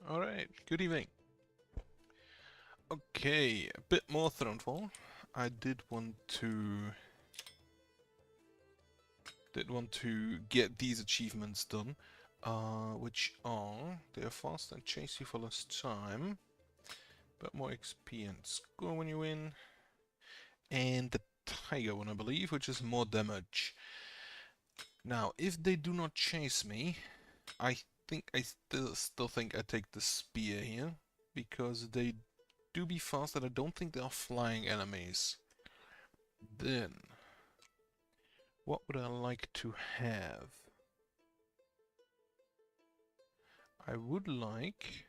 Alright, good evening. Okay, a bit more Thronefall. I did want to get these achievements done, which are they are fast and chase you for less time, but more XP and score when you win, and the tiger one I believe, which is more damage. Now, if they do not chase me, I still think I take the spear here, because they do be fast and I don't think they are flying enemies. Then, what would I like to have? I would like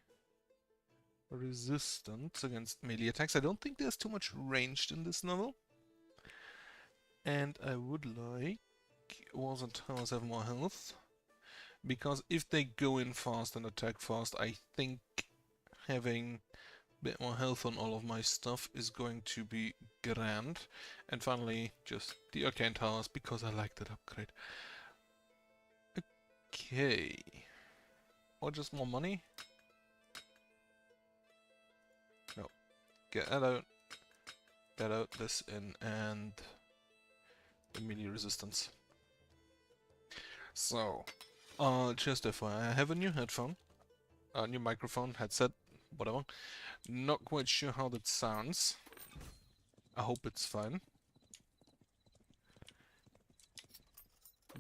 resistance against melee attacks. I don't think there's too much ranged in this level. And I would like walls and towers have more health. Because if they go in fast and attack fast, I think having a bit more health on all of my stuff is going to be grand. And finally, just the arcane towers, because I like that upgrade. Okay. Or just more money? No. Get that out, this in, and the melee resistance. So, just FYI, I have a new headphone, a new microphone, headset, whatever. Not quite sure how that sounds. I hope it's fine.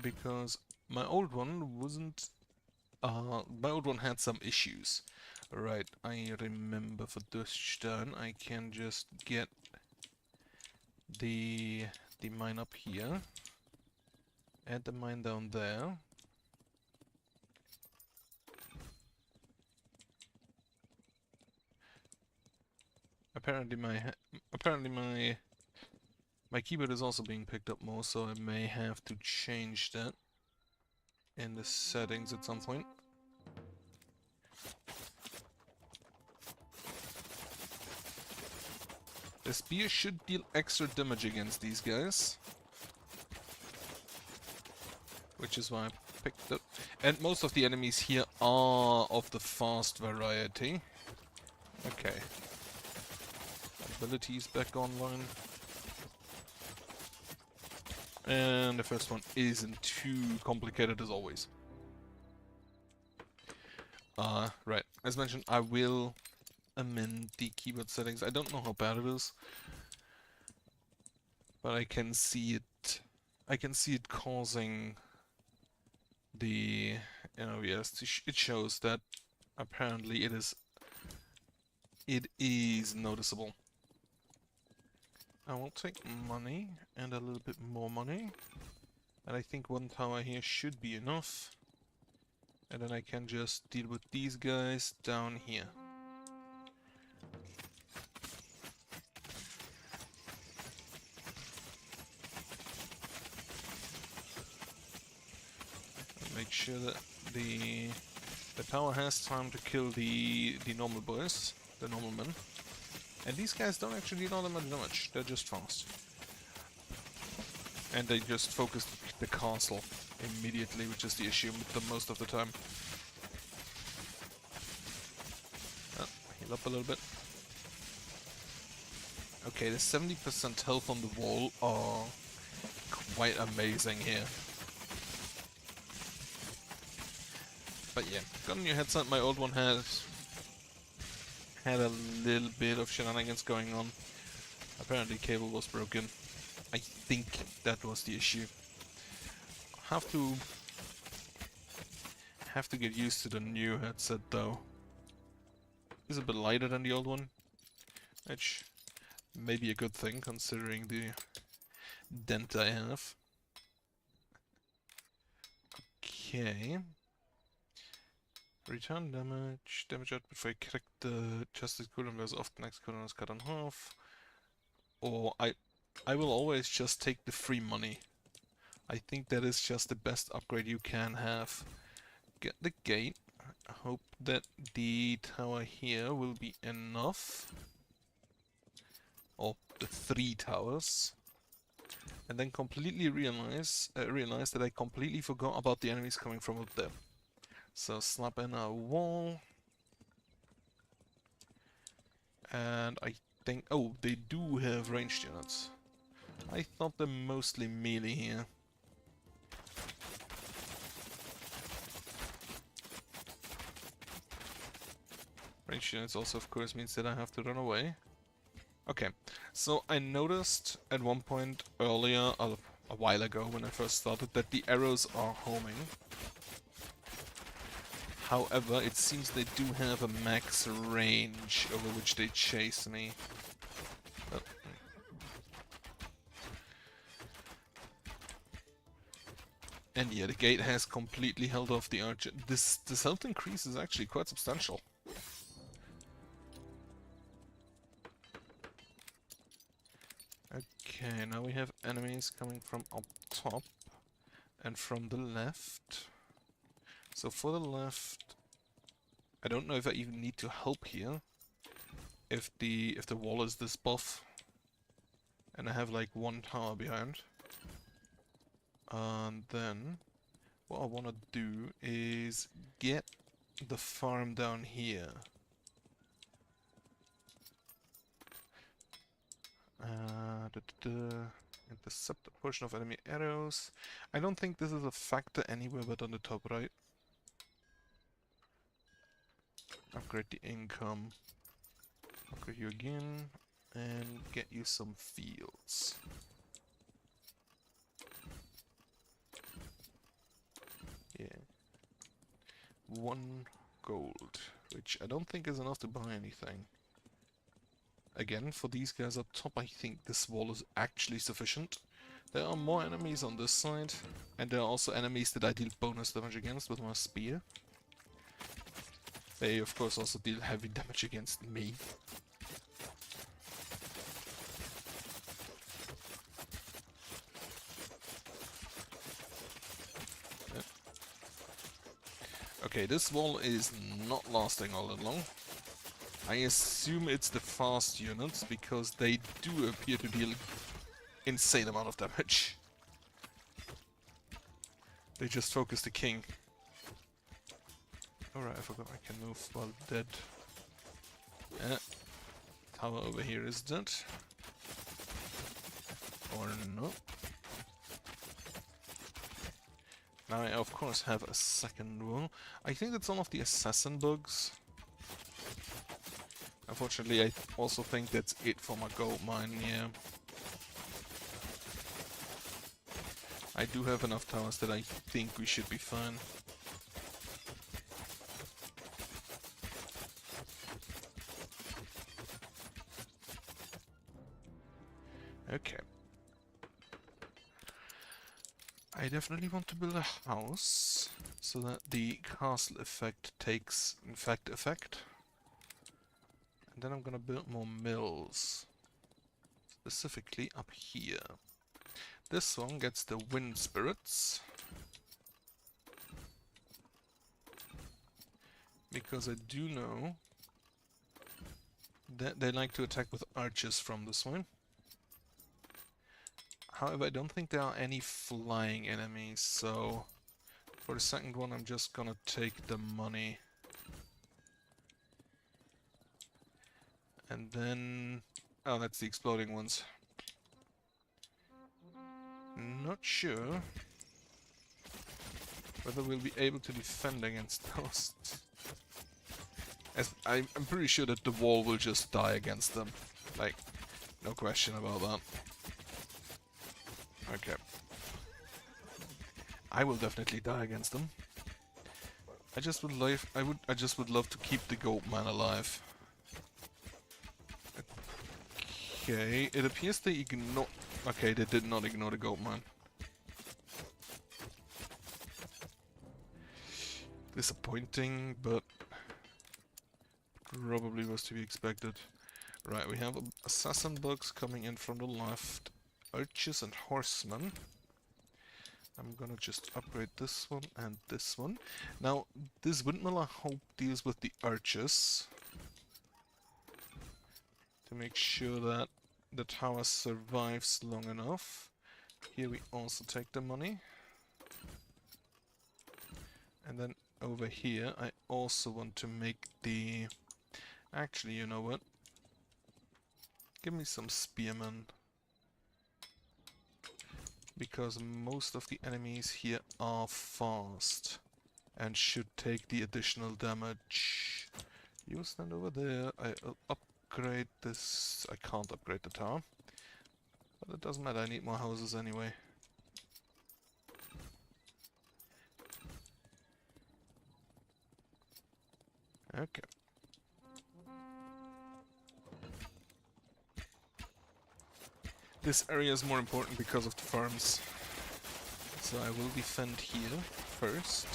Because my old one wasn't... my old one had some issues. Right, I remember for this turn I can just get the mine up here. Add the mine down there. Apparently my keyboard is also being picked up more, so I may have to change that in the settings at some point. The spear should deal extra damage against these guys, which is why I picked up. And most of the enemies here are of the fast variety. Okay. Abilities back online. And the first one isn't too complicated as always. Right. As mentioned, I will amend the keyboard settings. I don't know how bad it is, but I can see it. I can see it causing the NOVS. It shows that apparently it is noticeable. I will take money and a little bit more money, and I think one tower here should be enough. And then I can just deal with these guys down here. And make sure that the tower has time to kill the normal boys, the normal men. And these guys don't actually deal all that much damage, they're just fast. And they just focus the castle immediately, which is the issue the most of the time. Heal up a little bit. Okay, the 70% health on the wall are quite amazing here. But yeah, got a new headset. My old one had a little bit of shenanigans going on. Apparently cable was broken. I think that was the issue. Have to get used to the new headset though. It's a bit lighter than the old one, which may be a good thing considering the dent I have. Okay. Return damage. Damage output for a character. Justice cooldown goes off. Next cooldown is cut in half. Or I will always just take the free money. I think that is just the best upgrade you can have. Get the gate. I hope that the tower here will be enough. Or the 3 towers. And then completely realize that I completely forgot about the enemies coming from up there. So slap in a wall. And I think... Oh, they do have ranged units. I thought they're mostly melee here. Ranged units also, of course, means that I have to run away. Okay, so I noticed at one point earlier, a while ago when I first started, that the arrows are homing. However, it seems they do have a max range over which they chase me. Oh. And yeah, the gate has completely held off the archer. This health increase is actually quite substantial. Okay, now we have enemies coming from up top and from the left. So for the left, I don't know if I even need to help here. If the wall is this buff, and I have like one tower behind. And then what I want to do is get the farm down here. Intercept a portion of enemy arrows. I don't think this is a factor anywhere but on the top right. Upgrade the income. Upgrade you again. And get you some fields. Yeah. 1 gold, which I don't think is enough to buy anything. Again, for these guys up top, I think this wall is actually sufficient. There are more enemies on this side, and there are also enemies that I deal bonus damage against with my spear. They, of course, also deal heavy damage against me. Okay, this wall is not lasting all that long. I assume it's the fast units, because they do appear to deal insane amount of damage. They just focus the king. Alright, I forgot I can move while dead. Tower over here is dead. Or no. Now I of course have a second wall. I think that's one of the assassin bugs. Unfortunately, I also think that's it for my gold mine, yeah. I do have enough towers that I think we should be fine. Okay. I definitely want to build a house, so that the castle effect takes, in fact, effect. And then I'm gonna build more mills. Specifically up here. This one gets the wind spirits. Because I do know that they like to attack with archers from this one. However, I don't think there are any flying enemies, so for the second one I'm just gonna take the money. And then... oh, that's the exploding ones. Not sure whether we'll be able to defend against those. As I'm pretty sure that the wall will just die against them. Like, no question about that. Okay. I will definitely die against them. I just would love to keep the gold man alive. Okay, it appears they ignore... okay, they did not ignore the gold mine. Disappointing, but probably was to be expected. Right, we have assassin bugs coming in from the left, archers and horsemen. I'm gonna just upgrade this one and this one. Now, this windmill I hope deals with the archers. To make sure that the tower survives long enough. Here we also take the money. And then over here I also want to make the... actually, you know what? Give me some spearmen. Because most of the enemies here are fast. And should take the additional damage. You stand over there. I'll upgrade this. I can't upgrade the tower. But it doesn't matter, I need more houses anyway. Okay. This area is more important because of the farms. So I will defend here first.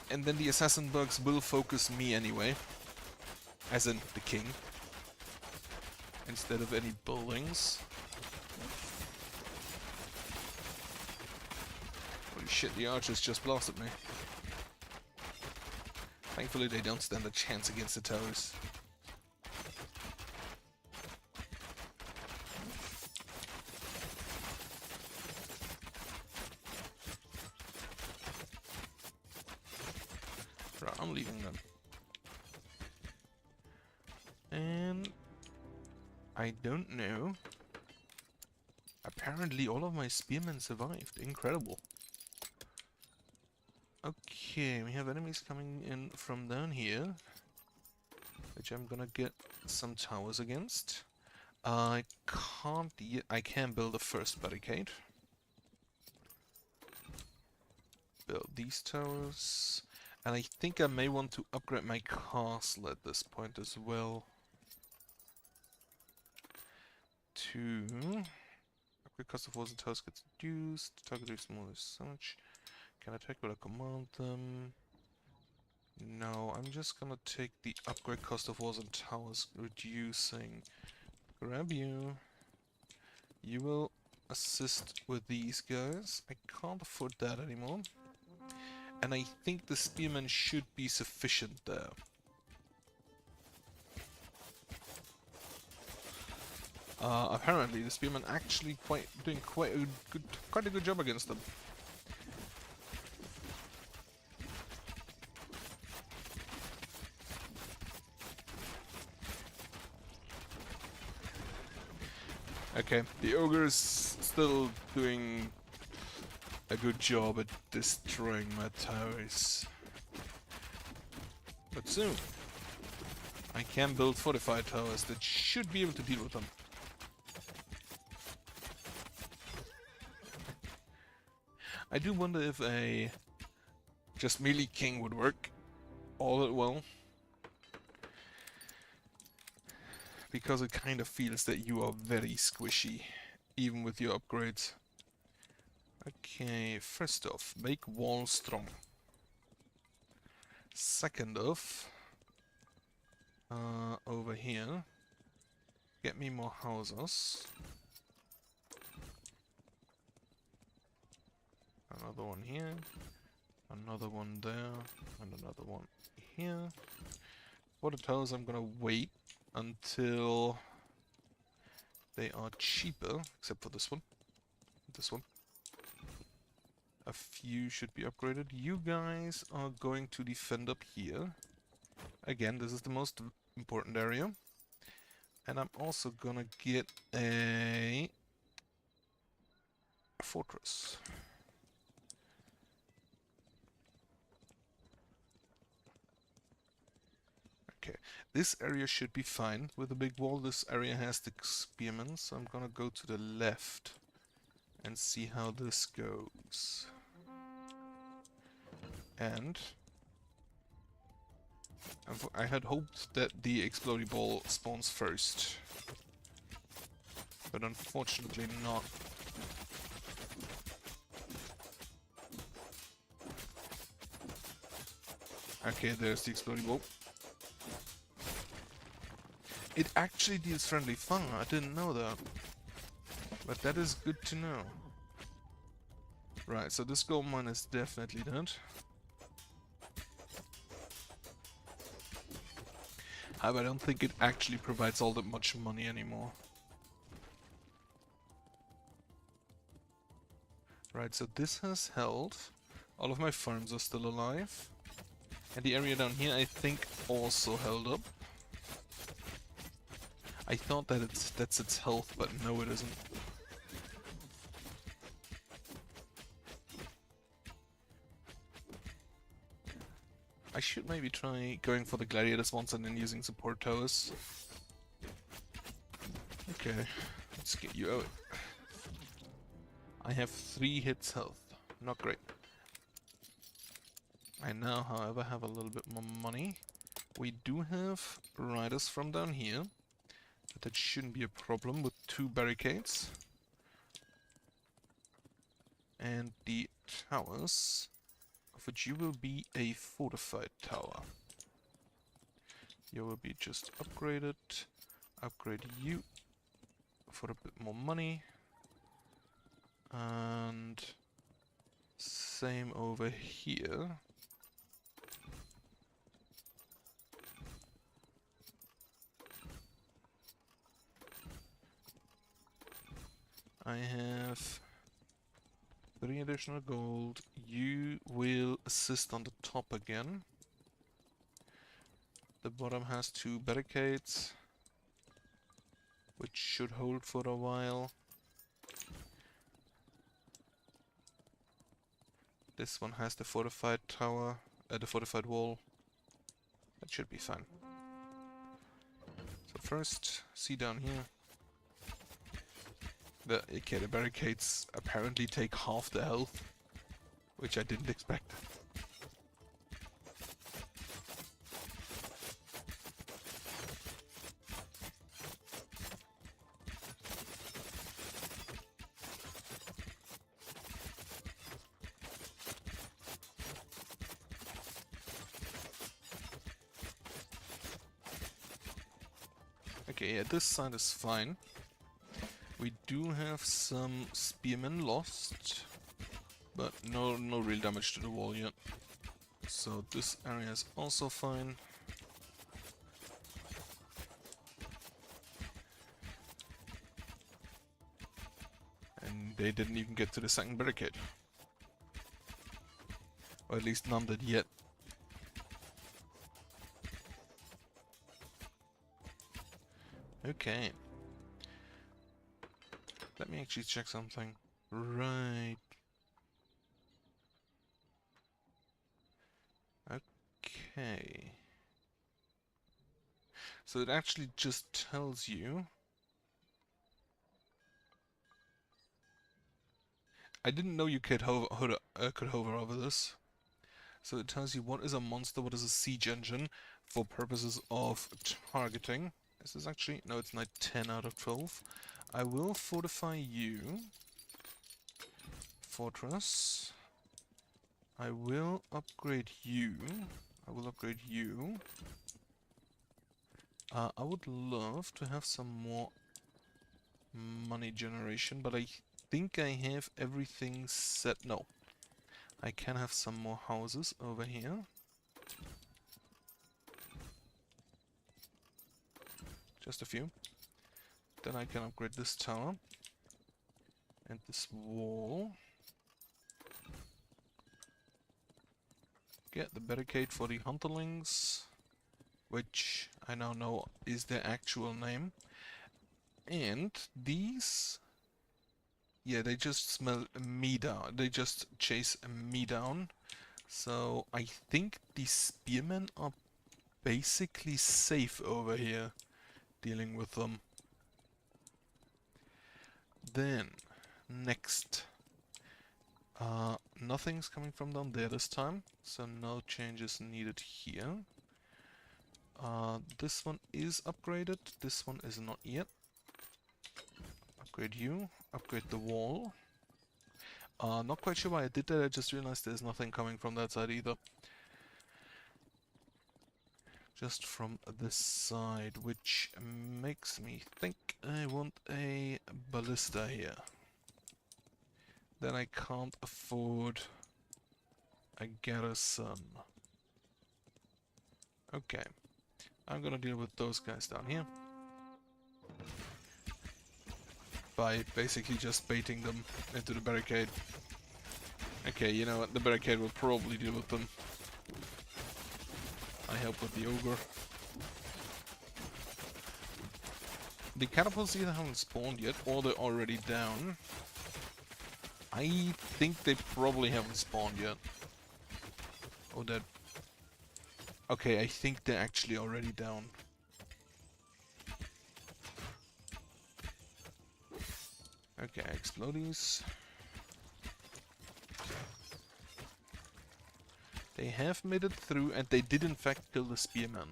And then the assassin bugs will focus me anyway. As in, the king. Instead of any buildings. Holy shit, the archers just blasted me. Thankfully they don't stand a chance against the towers. Right, I'm leaving them. And I don't know. Apparently all of my spearmen survived. Incredible. Okay, we have enemies coming in from down here, which I'm gonna get some towers against. I can't yet. I can build a first barricade. Build these towers. And I think I may want to upgrade my castle at this point as well. To upgrade cost of walls and towers gets reduced. Target is smaller such. Can attack when I command them. No, I'm just gonna take the upgrade cost of walls and towers reducing. Grab you. You will assist with these guys. I can't afford that anymore. And I think the spearmen should be sufficient there. Apparently the spearmen actually doing quite a good job against them. Okay, the ogre is still doing a good job at destroying my towers. But soon, I can build fortified towers that should be able to deal with them. I do wonder if a just melee king would work all that well. Because it kind of feels that you are very squishy, even with your upgrades. Okay, first off, make wall strong. Second off, over here, get me more houses. Another one here, another one there, and another one here. For the towers, I'm gonna wait until they are cheaper, except for this one. This one. A few should be upgraded. You guys are going to defend up here. Again, this is the most important area. And I'm also gonna get a fortress. Okay, this area should be fine. With a big wall, this area has the spearmen, so I'm gonna go to the left and see how this goes. And I had hoped that the exploding ball spawns first, but unfortunately not. Okay, there's the exploding ball. It actually deals friendly fire, I didn't know that. But that is good to know. Right, so this gold mine is definitely dead. However, I don't think it actually provides all that much money anymore. Right, so this has held. All of my farms are still alive. And the area down here, I think, also held up. I thought that that's its health, but no, it isn't. I should maybe try going for the gladiators once and then using support towers. Okay, let's get you out. I have 3 hits health. Not great. I now, however, have a little bit more money. We do have riders from down here, but that shouldn't be a problem with 2 barricades. And the towers, of which you will be a fortified tower. You will be just upgraded. Upgrade you for a bit more money. And same over here. I have 3 additional gold. You will assist on the top again. The bottom has 2 barricades, which should hold for a while. This one has the fortified tower, the fortified wall. That should be fine. So first, see down here. The barricades apparently take half the health, which I didn't expect. Okay, yeah, this side is fine. We do have some spearmen lost, but no real damage to the wall yet. So this area is also fine. And they didn't even get to the second barricade. Or at least none did yet. Okay. Let me actually check something. Right. Okay. So it actually just tells you... I didn't know you could hover over this. So it tells you what is a monster, what is a siege engine, for purposes of targeting. This is actually... no, it's not 10 out of 12. I will fortify you. Fortress. I will upgrade you. I will upgrade you. I would love to have some more money generation, but I think I have everything set. No. I can have some more houses over here. Just a few. Then I can upgrade this tower. And this wall. Get the barricade for the hunterlings, which I now know is their actual name. And these... yeah, they just smell me down. They just chase me down. So I think the spearmen are basically safe over here, dealing with them. Then, next. Nothing's coming from down there this time, so no changes needed here. This one is upgraded, this one is not yet. Upgrade you, upgrade the wall. Not quite sure why I did that, I just realized there's nothing coming from that side either. Just from this side, which makes me think I want a ballista here. Then I can't afford a garrison. Okay, I'm gonna deal with those guys down here. By basically just baiting them into the barricade. Okay, you know what, the barricade will probably deal with them. I help with the ogre. The catapults either haven't spawned yet, or they're already down. I think they probably haven't spawned yet. Oh, that... Okay, I think they're actually already down. Okay, explode these. They have made it through, and they did in fact kill the spearman.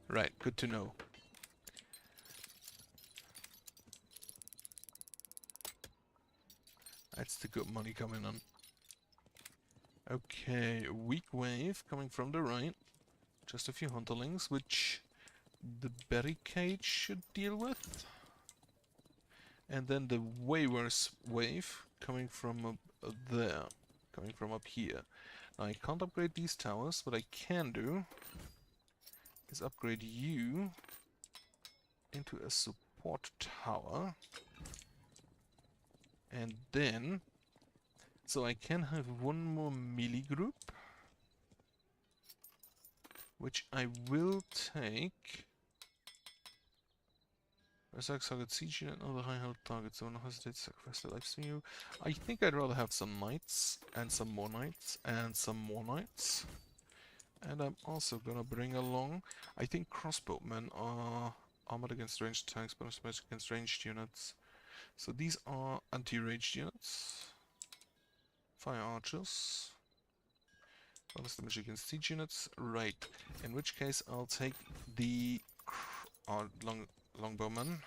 Right, good to know. That's the good money coming on. Okay, a weak wave coming from the right. Just a few hunterlings, which the barricade should deal with. And then the way worse wave coming from up there. Coming from up here. Now I can't upgrade these towers. What I can do is upgrade you into a support tower. And then... So I can have one more melee group. Which I will take... Berserk target siege unit and other high health targets, so no hesitate to sacrifice their lives to you. I think I'd rather have some knights, and some more knights, and some more knights. And I'm also gonna bring along... I think crossbowmen are armored against ranged tanks, but especially against ranged units. So these are anti-ranged units. Fire archers. Bonus damage against siege units. Right. In which case I'll take the longbowmen.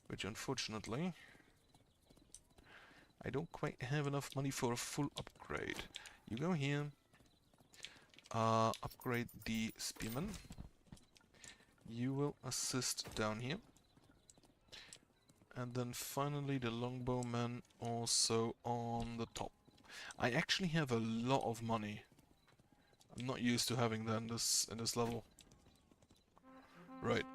Which unfortunately I don't quite have enough money for a full upgrade. You go here. Upgrade the spearmen. You will assist down here. And then finally the longbowmen also on the top. I actually have a lot of money. I'm not used to having that in this level. Right.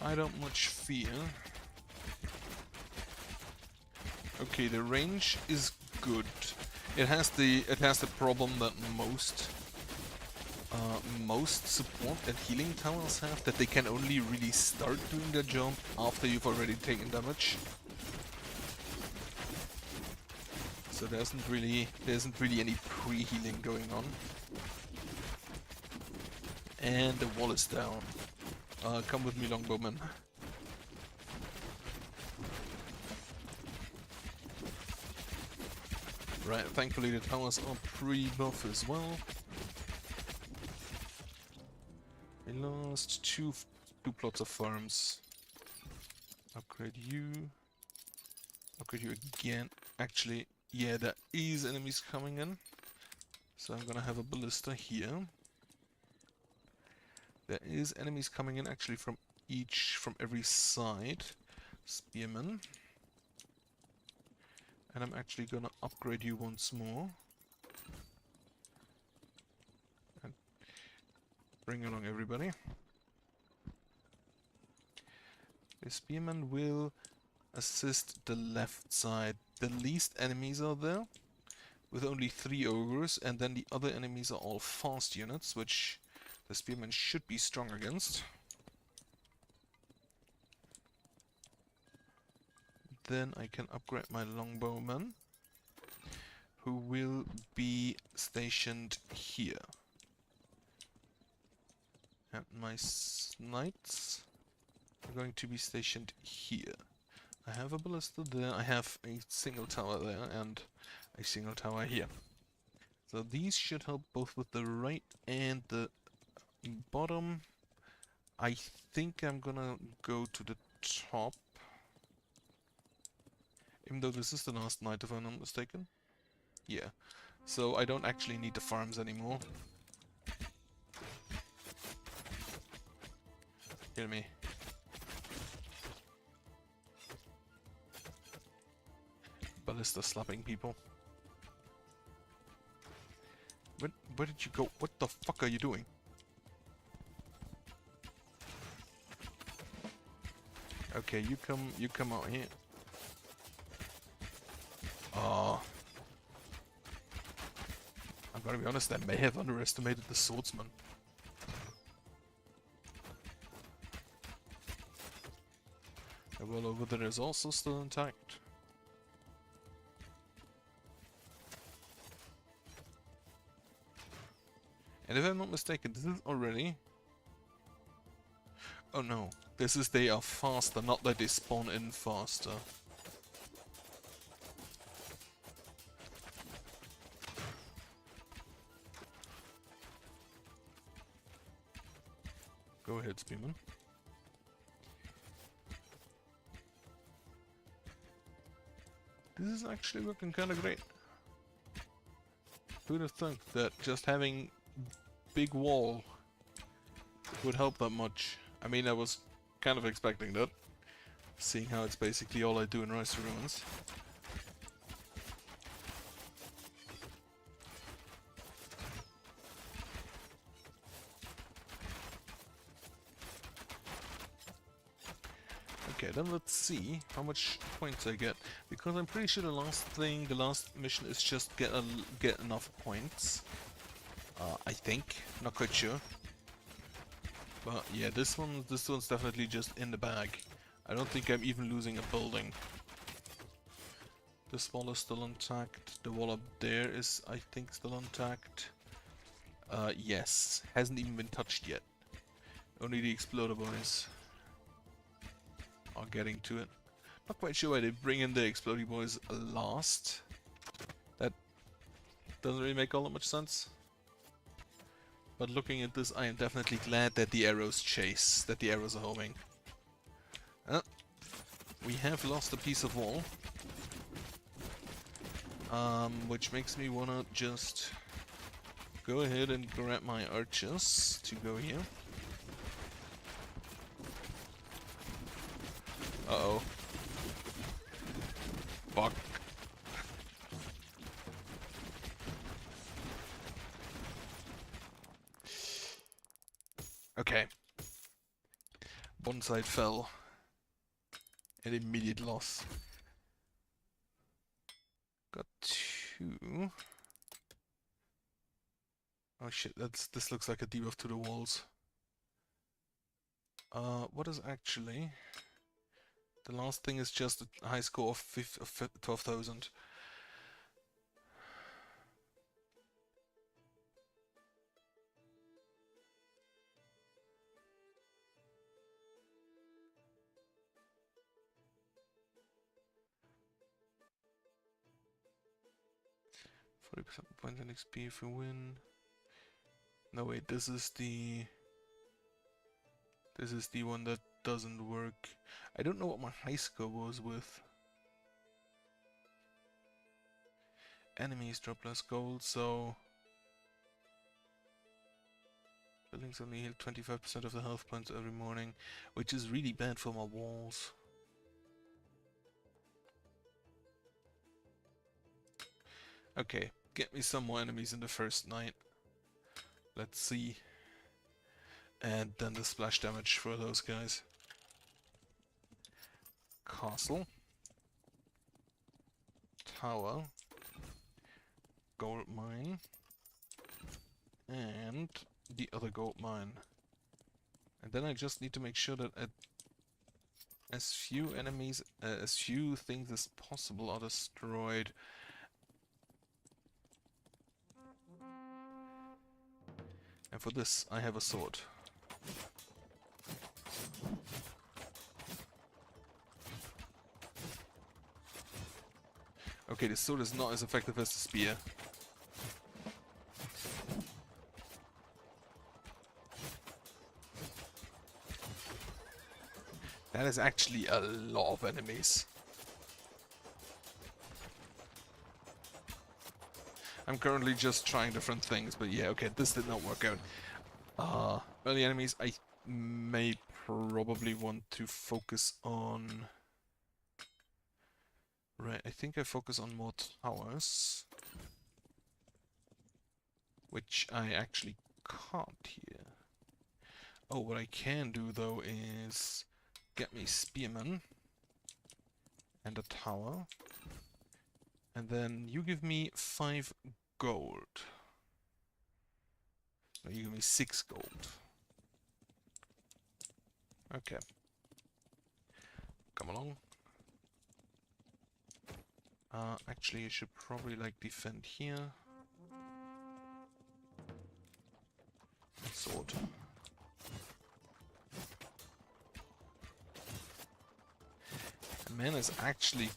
I don't much fear. Okay, the range is good. It has the problem that most support and healing towers have, that they can only really start doing their job after you've already taken damage. So there isn't really any pre-healing going on. And the wall is down. Come with me, longbowman. Right, thankfully the towers are pre-buff as well. We lost two plots of farms. Upgrade you. Upgrade you again. Actually, yeah, there is enemies coming in. So I'm gonna have a ballista here. There is enemies coming in actually from every side. Spearmen. And I'm actually gonna upgrade you once more. And bring along everybody. The spearmen will assist the left side. The least enemies are there, with only 3 ogres, and then the other enemies are all fast units, which the spearmen should be strong against. Then I can upgrade my longbowmen, who will be stationed here. And my knights are going to be stationed here. I have a ballista there, I have a single tower there, and a single tower here. So these should help both with the right and the bottom. I think I'm gonna go to the top. Even though this is the last night, if I'm not mistaken. Yeah. So I don't actually need the farms anymore. Kill me. Ballista slapping people. Where did you go? What the fuck are you doing? Okay, you come out here. I'm gonna be honest, I may have underestimated the swordsman. The wall over there is also still intact. And if I'm not mistaken, this is already... Oh no, this is they are faster, not that they spawn in faster. Go ahead, Spearman. This is actually working kind of great. Who'd have thunk that just having big wall would help that much? I mean, I was kind of expecting that, seeing how it's basically all I do in Rise to Ruins. Okay, then let's see how much points I get, because I'm pretty sure the last mission is just get enough points. I think, not quite sure. But yeah, this one's definitely just in the bag. I don't think I'm even losing a building. This wall is still intact. The wall up there is, I think, still intact. Yes, hasn't even been touched yet. Only the exploder boys are getting to it. Not quite sure why they bring in the exploding boys last. That doesn't really make all that much sense. But looking at this, I am definitely glad that the arrows chase, that the arrows are homing. We have lost a piece of wall. Which makes me wanna just go ahead and grab my archers to go here. Uh-oh. Fuck. Okay. One side fell. An immediate loss. Got two. Oh shit, this looks like a debuff to the walls. What is actually... The last thing is just a high score of 12,000. %40 points in XP if you win. No wait, this is the one that doesn't work. I don't know what my high score was with. Enemies drop less gold, so buildings only heal 25% of the health points every morning, which is really bad for my walls. Okay, get me some more enemies in the first night. Let's see. And then the splash damage for those guys. Castle. Tower. Gold mine. And the other gold mine. And then I just need to make sure that as few enemies, as few things as possible are destroyed. And for this, I have a sword. Okay, the sword is not as effective as the spear. That is actually a lot of enemies. I'm currently just trying different things, but yeah, okay, this did not work out. Early enemies, I may probably want to focus on... Right, I think I focus on more towers. Which I actually can't here. Oh, what I can do though is get me spearmen and a tower. And then you give me 5 gold. No, you give me 6 gold. Okay. Come along. Actually, you should probably like defend here. Sword. The man is actually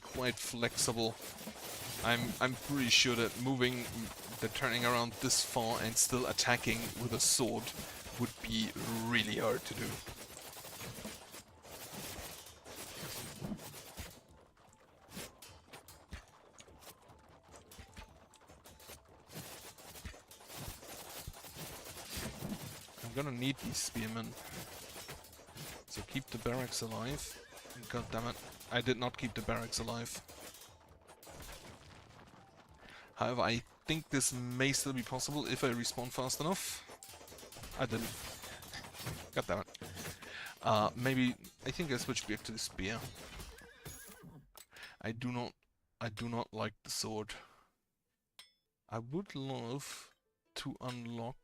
quite flexible. I'm pretty sure that moving, that turning around this far and still attacking with a sword would be really hard to do. I'm gonna need these spearmen. So keep the barracks alive. God damn it, I did not keep the barracks alive. However, I think this may still be possible if I respawn fast enough. I didn't. God damn it. Maybe I think I switch back to the spear. I do not like the sword. I would love to unlock.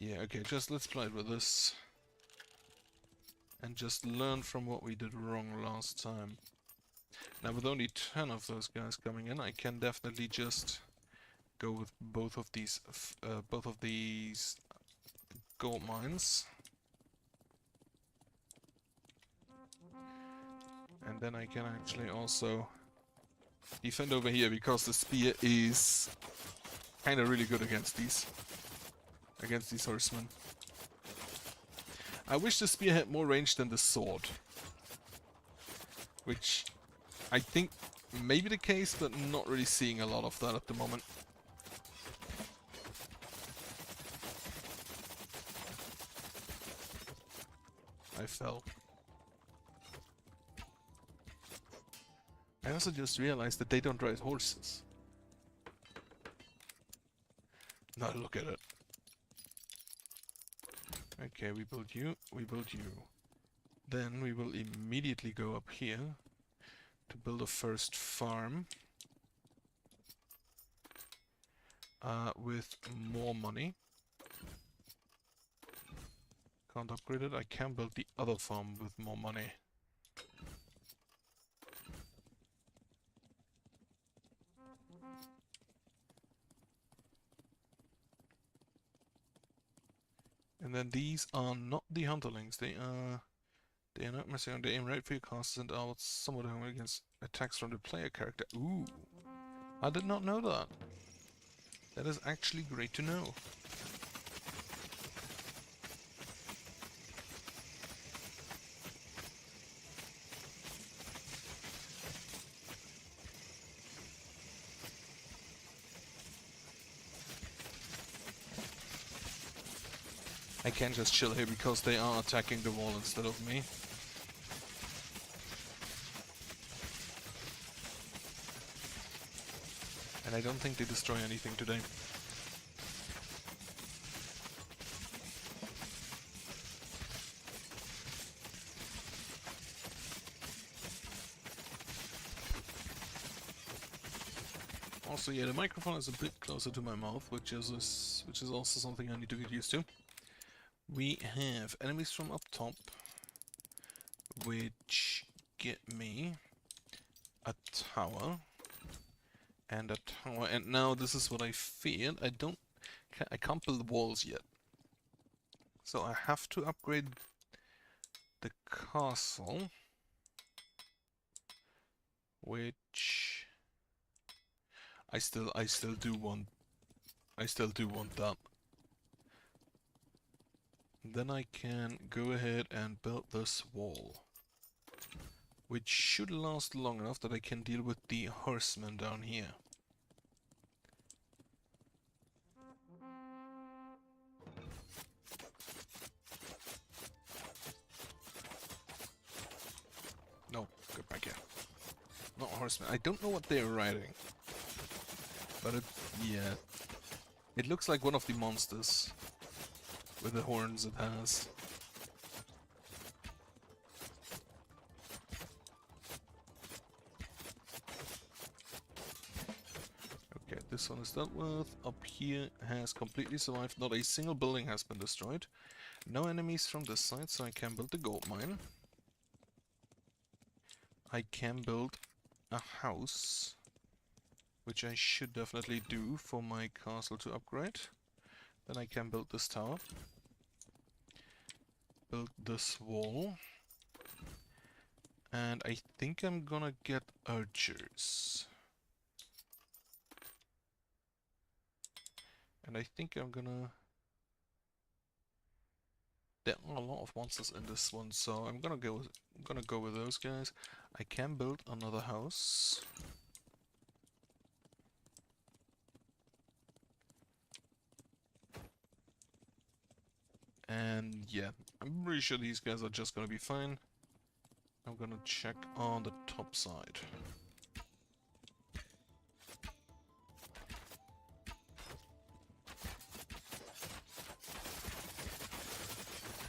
Yeah, okay, just let's play it with this. And just learn from what we did wrong last time. Now with only 10 of those guys coming in, I can definitely just go with both of these gold mines. And then I can actually also defend over here, because the spear is kinda really good against these horsemen. I wish the spear had more range than the sword, which I think may be the case, but not really seeing a lot of that at the moment. I fell. I also just realized that they don't ride horses. Now look at it. Okay, we build you, we build you. Then we will immediately go up here to build a first farm. With more money. Can't upgrade it, I can build the other farm with more money. And then these are not the hunterlings, they are not messing around, they aim right for your castles and are somewhat home against attacks from the player character. Ooh, I did not know that. That is actually great to know. I can just chill here because they are attacking the wall instead of me. And I don't think they destroy anything today. Also, yeah, the microphone is a bit closer to my mouth, which is also something I need to get used to. We have enemies from up top, which get me a tower and a tower. And now this is what I feared. I can't build walls yet, so I have to upgrade the castle, which I still do want that. Then I can go ahead and build this wall, which should last long enough that I can deal with the horsemen down here. No, get back here. Not horsemen. I don't know what they're riding, but yeah, it looks like one of the monsters with the horns it has. This one is dealt with. Up here has completely survived. Not a single building has been destroyed. No enemies from this side, so I can build a gold mine. I can build a house, which I should definitely do for my castle to upgrade. Then I can build this tower. Build this wall. And I think I'm gonna get archers. And I think I'm gonna... There are a lot of monsters in this one, so I'm gonna go with those guys. I can build another house. And yeah, I'm pretty sure these guys are just gonna be fine. I'm gonna check on the top side.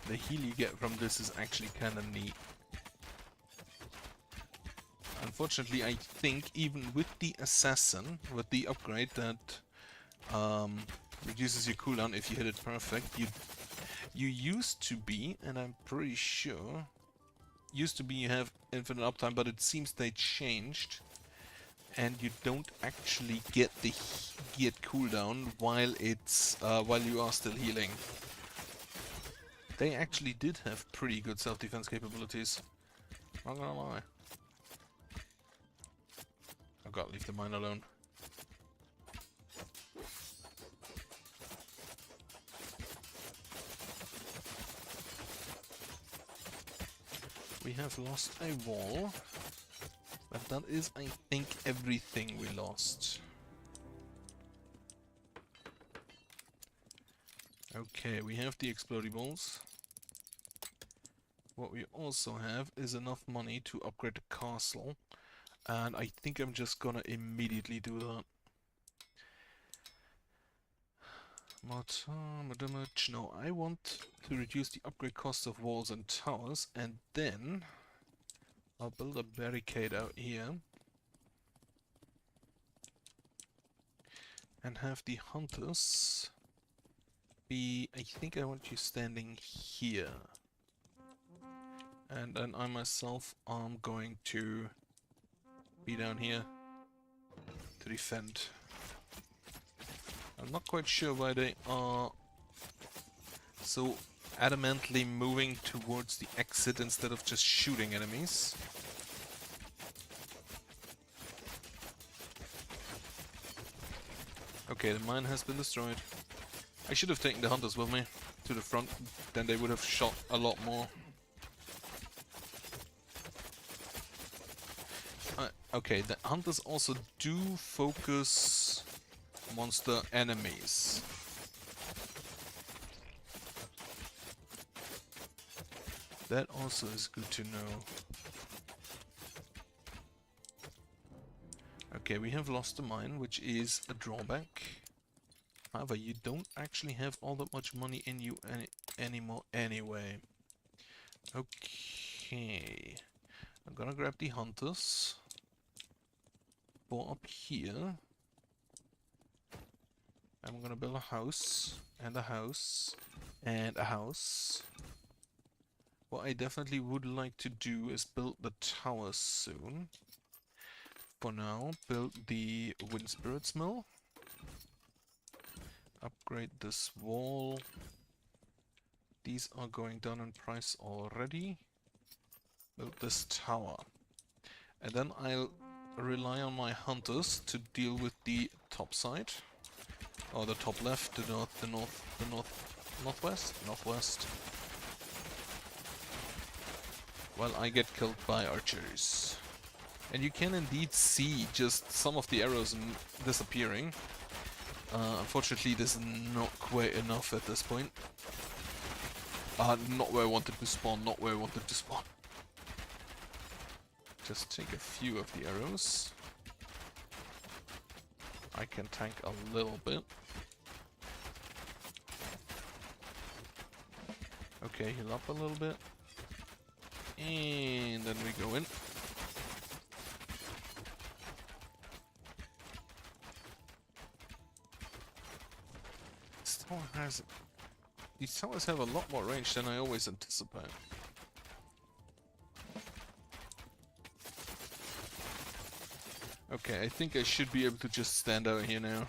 The heal you get from this is actually kinda neat. Unfortunately, I think even with the assassin, with the upgrade that reduces your cooldown if you hit it perfect, you used to be, and I'm pretty sure, used to be you have infinite uptime, but it seems they changed, and you don't actually get the geared cooldown while it's while you are still healing. They actually did have pretty good self-defense capabilities. Not gonna lie. I've got to leave the mine alone. We have lost a wall, but that is, I think, everything we lost. Okay, we have the explodables. What we also have is enough money to upgrade the castle, and I think I'm just gonna immediately do that. More damage. No, I want to reduce the upgrade cost of walls and towers, and then I'll build a barricade out here and have the hunters be... I think I want you standing here. And then I myself am going to be down here to defend. I'm not quite sure why they are so adamantly moving towards the exit instead of just shooting enemies. Okay, the mine has been destroyed. I should have taken the hunters with me to the front, then they would have shot a lot more. Okay, the hunters also do focus monster enemies. That also is good to know. Okay, we have lost the mine, which is a drawback. However, you don't actually have all that much money in you anymore anyway. Okay. I'm gonna grab the hunters. For up here. I'm gonna build a house, and a house, and a house. What I definitely would like to do is build the towers soon. For now, build the Wind Spirits Mill. Upgrade this wall. These are going down in price already. Build this tower. And then I'll rely on my hunters to deal with the top side. Or the top left, the northwest. While I get killed by archers. And you can indeed see just some of the arrows disappearing. Unfortunately, this is not quite enough at this point. Not where I wanted to spawn, not where I wanted to spawn. Just take a few of the arrows. I can tank a little bit. Okay, heal up a little bit. And then we go in. has... These towers have a lot more range than I always anticipate. Okay, I think I should be able to just stand out here now.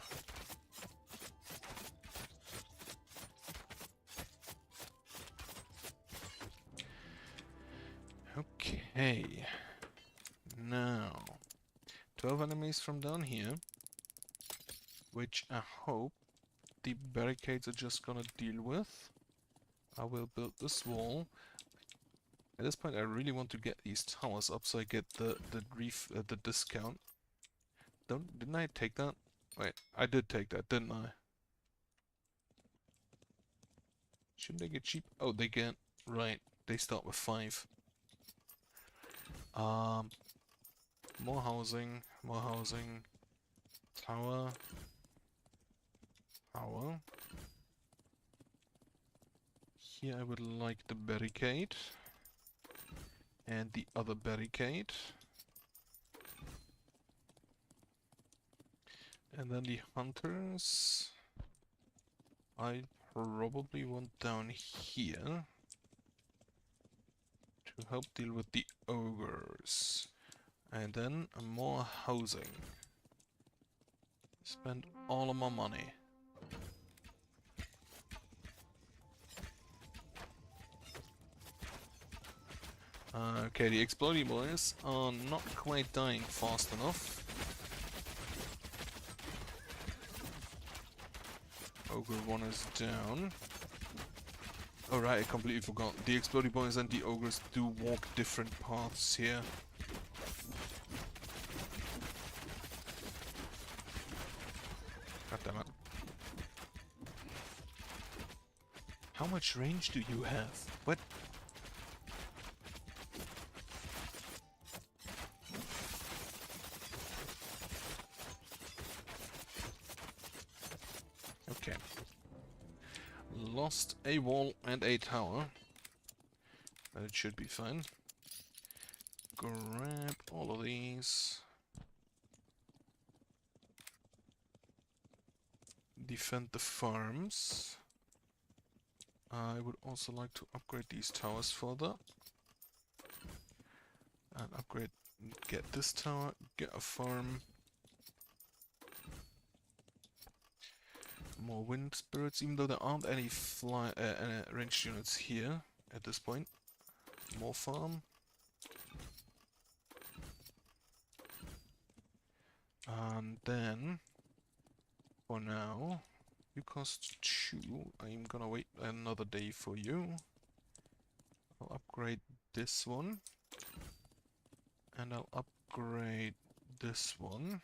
Okay. Now, 12 enemies from down here, which I hope the barricades are just gonna deal with. I will build this wall. At this point, I really want to get these towers up so I get the discount. Didn't I take that? Wait, I did take that, didn't I? Shouldn't they get cheap? Oh, they get... Right, they start with 5. More housing, tower, tower. Here I would like the barricade, and the other barricade. And then the hunters, I probably want down here to help deal with the ogres. And then more housing. Spend all of my money. Okay, the exploding boys are not quite dying fast enough. Ogre 1 is down. Oh right, I completely forgot. The exploding boys and the ogres do walk different paths here. God damn it. How much range do you have? What? Okay. Lost a wall and a tower. But it should be fine. Grab all of these. Defend the farms. I would also like to upgrade these towers further. And upgrade, get this tower, get a farm. More wind spirits, even though there aren't any ranged units here at this point. More farm. And then, for now, you cost 2. I'm gonna wait another day for you. I'll upgrade this one. And I'll upgrade this one.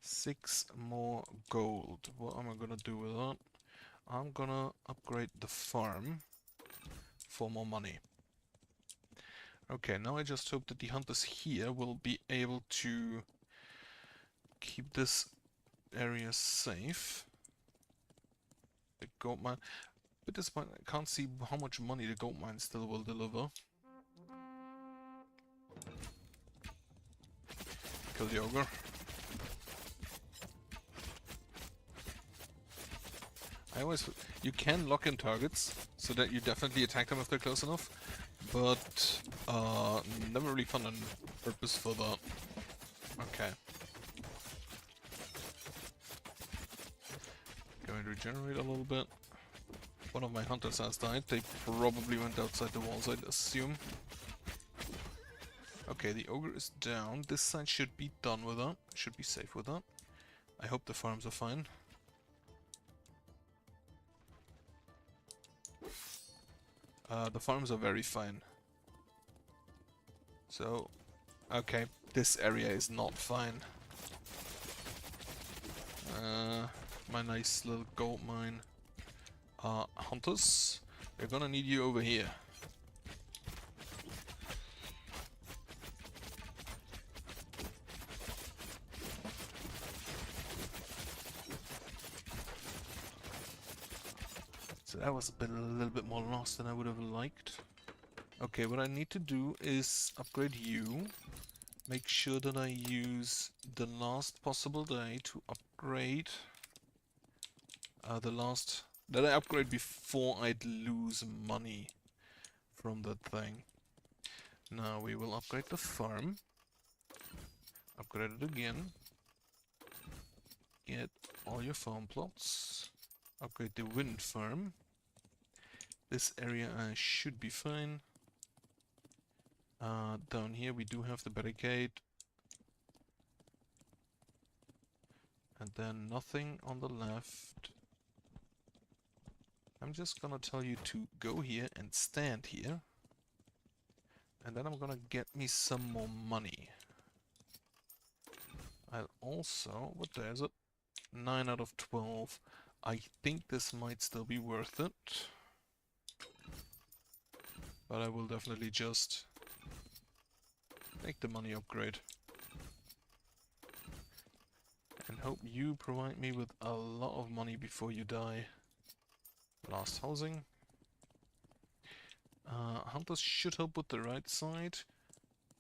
6 more gold. What am I gonna do with that? I'm gonna upgrade the farm for more money. Okay, now I just hope that the hunters here will be able to keep this area safe. The gold mine. At this point, I can't see how much money the gold mine still will deliver. Kill the ogre. You can lock in targets, so that you definitely attack them if they're close enough, but never really found a purpose for that. Okay. Going to regenerate a little bit. One of my hunters has died. They probably went outside the walls, I'd assume. Okay, the ogre is down. This side should be done with that. Should be safe with that. I hope the farms are fine. The farms are very fine. So, okay, this area is not fine. My nice little gold mine. Hunters, we're gonna need you over here. So that was a little bit more lost than I would have liked. Okay, what I need to do is upgrade you. Make sure that I use the last possible day to upgrade upgrade that I upgrade before I'd lose money from that thing. Now we will upgrade the farm. Upgrade it again. Get all your farm plots. Upgrade the wind farm. This area should be fine. Down here we do have the barricade. And then nothing on the left. I'm just gonna tell you to go here and stand here. And then I'm gonna get me some more money. I'll also... what day is it? 9 out of 12. I think this might still be worth it. But I will definitely just make the money upgrade. And hope you provide me with a lot of money before you die. Last housing. Hunters should help with the right side.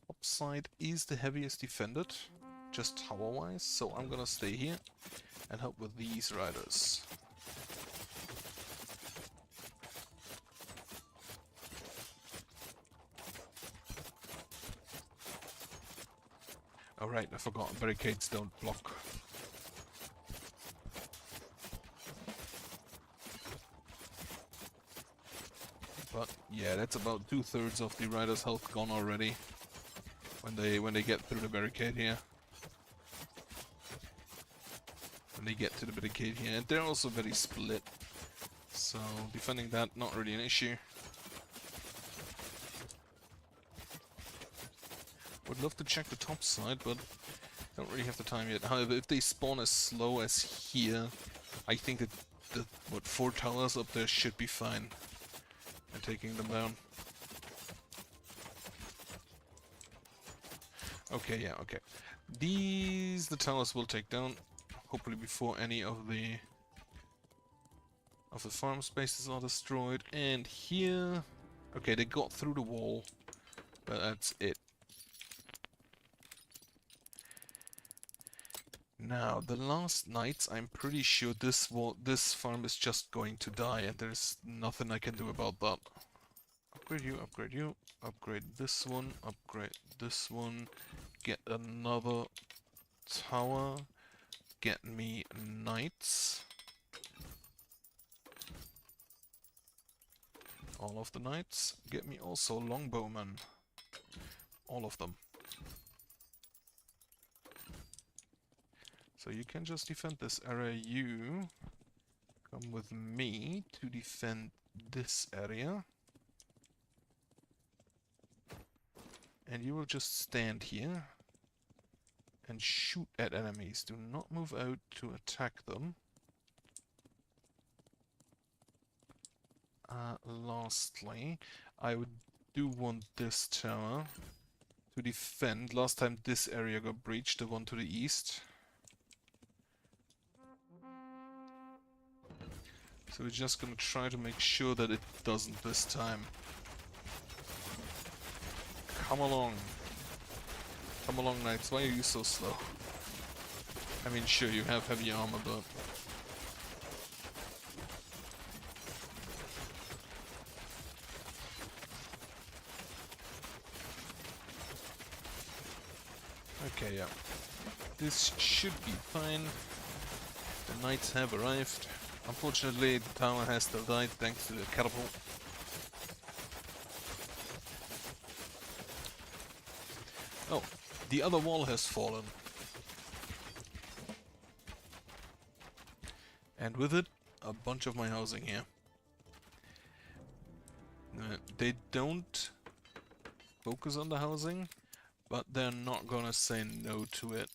Top side is the heaviest defended, just tower-wise, so I'm gonna stay here and help with these riders. Alright, I forgot, barricades don't block. But yeah, that's about 2/3 of the rider's health gone already when they get through the barricade here. When they get to the barricade here, and they're also very split, so defending that not really an issue. Would love to check the top side, but don't really have the time yet. However, if they spawn as slow as here, I think that the 4 towers up there should be fine. And taking them down. Okay, yeah, okay. The towers will take down, hopefully before any of the farm spaces are destroyed. And here, okay, they got through the wall, but that's it. Now, the last nights, I'm pretty sure this farm is just going to die, and there's nothing I can do about that. Upgrade you, upgrade this one, get another tower, get me knights. All of the knights, get me also longbowmen. All of them. So you can just defend this area. You come with me to defend this area. And you will just stand here and shoot at enemies. Do not move out to attack them. Lastly, I do want this tower to defend. Last time this area got breached, the one to the east. So we're just gonna try to make sure that it doesn't this time. Come along. Come along, knights. Why are you so slow? I mean, sure, you have heavy armor, but... okay, yeah. This should be fine. The knights have arrived. Unfortunately, the tower has still died thanks to the catapult. Oh, the other wall has fallen. And with it, a bunch of my housing here. They don't focus on the housing, but they're not gonna say no to it.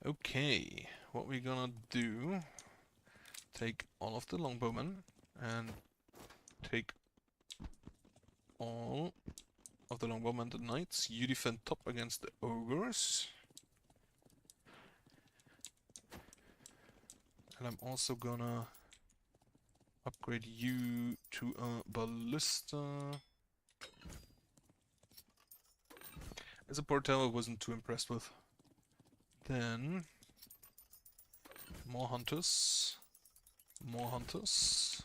Okay, what we're gonna do... take all of the longbowmen and take all of the longbowmen and knights. You defend top against the ogres. And I'm also gonna upgrade you to a ballista. As a port tower I wasn't too impressed with. Then More hunters. More hunters.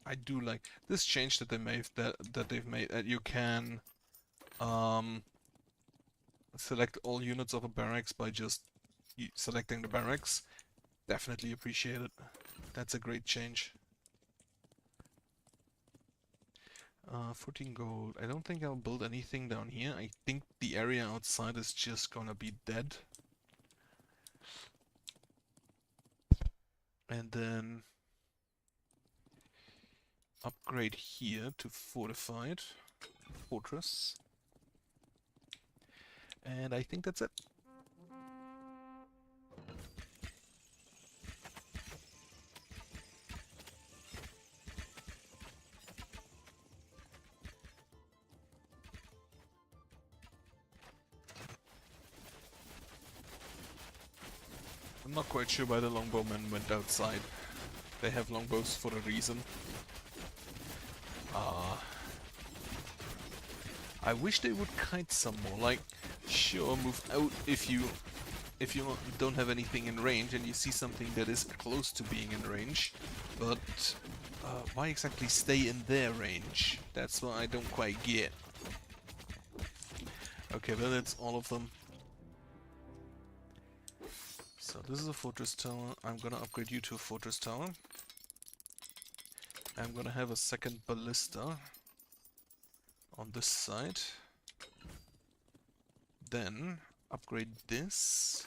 I do like this change that they've made that you can select all units of a barracks by just selecting the barracks. Definitely appreciate it. That's a great change. 14 gold. I don't think I'll build anything down here. I think the area outside is just gonna be dead. And then upgrade here to fortified fortress. And I think that's it. I'm not quite sure why the longbowmen went outside. They have longbows for a reason. I wish they would kite some more. Like, sure, move out if you don't have anything in range and you see something that is close to being in range. But why exactly stay in their range? That's what I don't quite get. Okay, well that's all of them. So this is a fortress tower. I'm gonna upgrade you to a fortress tower. I'm gonna have a second ballista on this side. Then upgrade this.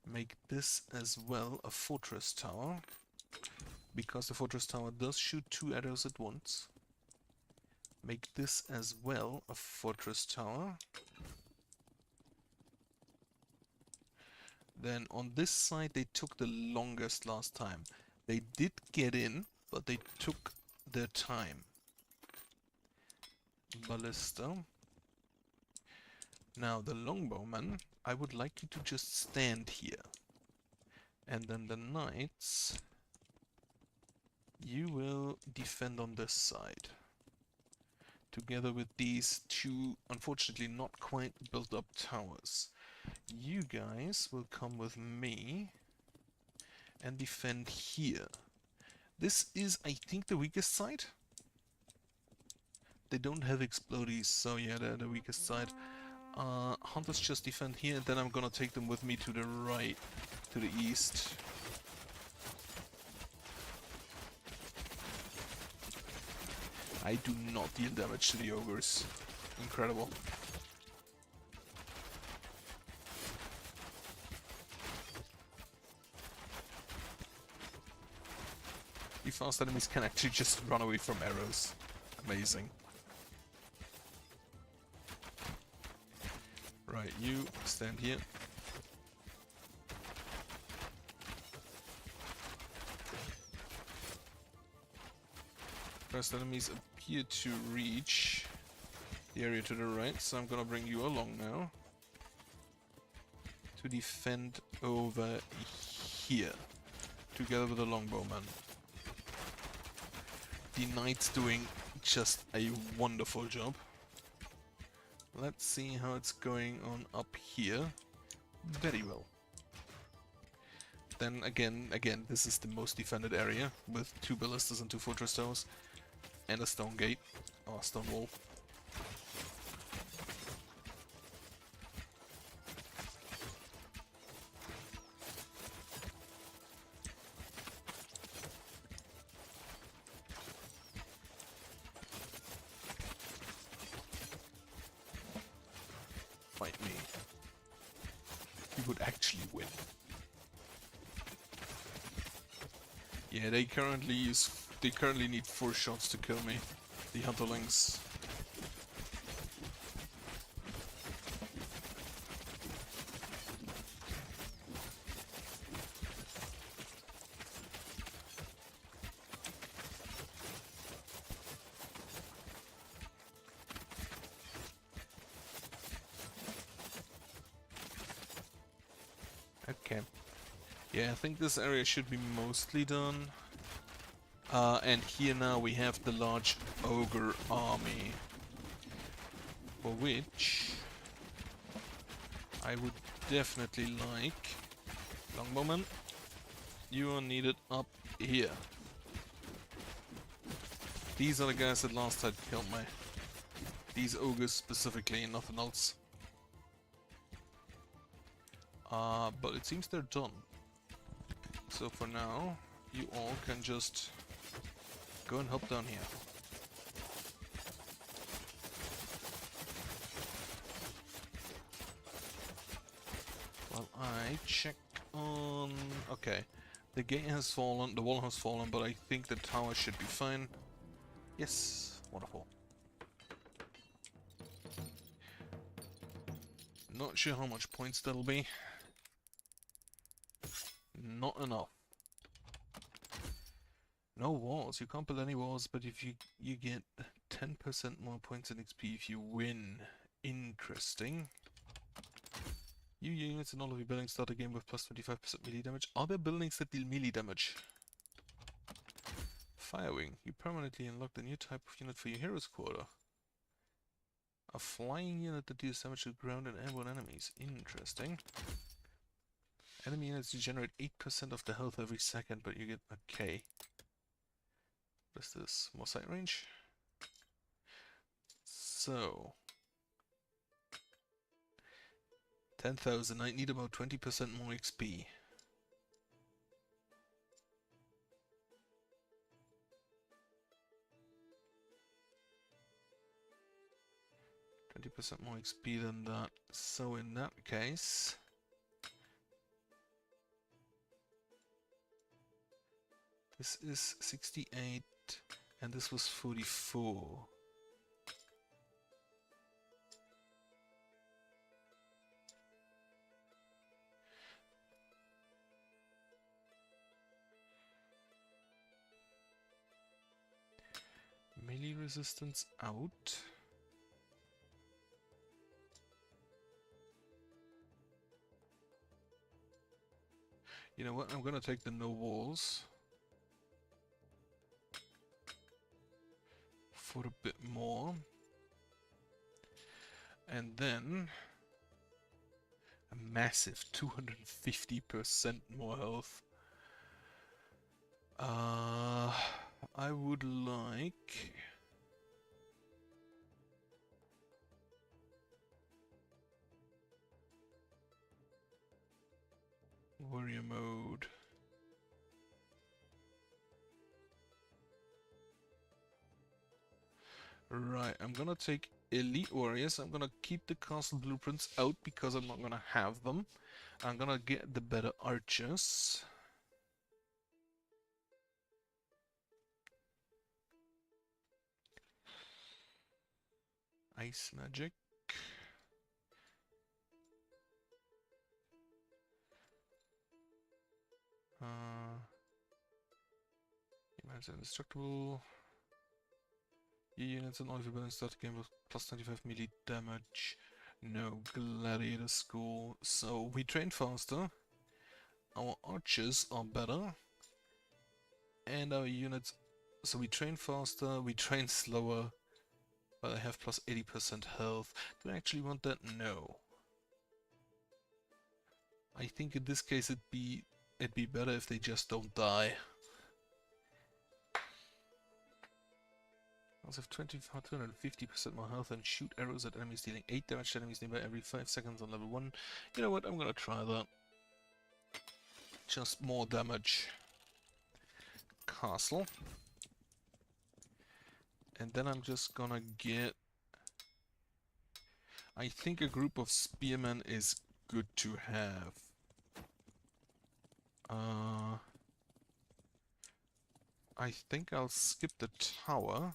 Make this as well a fortress tower. Because the fortress tower does shoot 2 arrows at once. Make this as well a fortress tower. Then on this side they took the longest last time. They did get in, but they took their time. Ballista. Now the longbowmen, I would like you to just stand here. And then the knights, you will defend on this side. Together with these 2, unfortunately not quite built up towers. You guys will come with me and defend here. This is, I think, the weakest side. They don't have explodies, so yeah, they're the weakest side. Hunters just defend here, and then I'm gonna take them with me to the right, to the east. I do not deal damage to the ogres. Incredible. The fast enemies can actually just run away from arrows. Amazing. Right, you stand here. First enemies appear to reach the area to the right, so I'm gonna bring you along now to defend over here, together with the longbowman. The knight's doing just a wonderful job. Let's see how it's going on up here. Very well. Then again, this is the most defended area with 2 ballistas and 2 fortress towers and a stone gate or stone wall. Fight me. You would actually win. Yeah, they currently need 4 shots to kill me. The hunterlings. Okay. Yeah, I think this area should be mostly done. And here now we have the large ogre army, for which I would definitely like longbowmen. You are needed up here. These are the guys that last time killed me. These ogres specifically, nothing else. But it seems they're done. So for now, you all can just go and help down here. While I check on... Okay, the gate has fallen, the wall has fallen, but I think the tower should be fine. Yes, wonderful. Not sure how much points that'll be. Not enough. No walls. You can't build any walls, but if you get 10% more points in XP if you win. Interesting. You units in all of your buildings start a game with plus 25% melee damage. Are there buildings that deal melee damage? Firewing. You permanently unlock the new type of unit for your hero's quarter. A flying unit that deals damage to ground and airborne enemies. Interesting. Enemy units generate 8% of the health every second, but you get... Okay. What is this? More sight range? So... 10,000. I need about 20% more XP. %, more XP than that. So in that case... This is 68, and this was 44. Melee resistance out. You know what, I'm gonna take the no walls. For a bit more. And then... a massive 250% more health. I would like... warrior mode. Right, I'm gonna take elite warriors. I'm gonna keep the castle blueprints out because I'm not gonna have them. I'm gonna get the better archers. Ice magic. Humans are indestructible. Your units and all of your buildings start the game with plus 25 melee damage. No gladiator school. So we train faster. Our archers are better. And our units... So we train faster, we train slower. But I have plus 80% health. Do I actually want that? No. I think in this case it'd be better if they just don't die. I also have 250% more health and shoot arrows at enemies dealing 8 damage to enemies nearby every 5 seconds on level 1. You know what, I'm gonna try that. Just more damage. Castle. And then I'm just gonna get... I think a group of spearmen is good to have. I think I'll skip the tower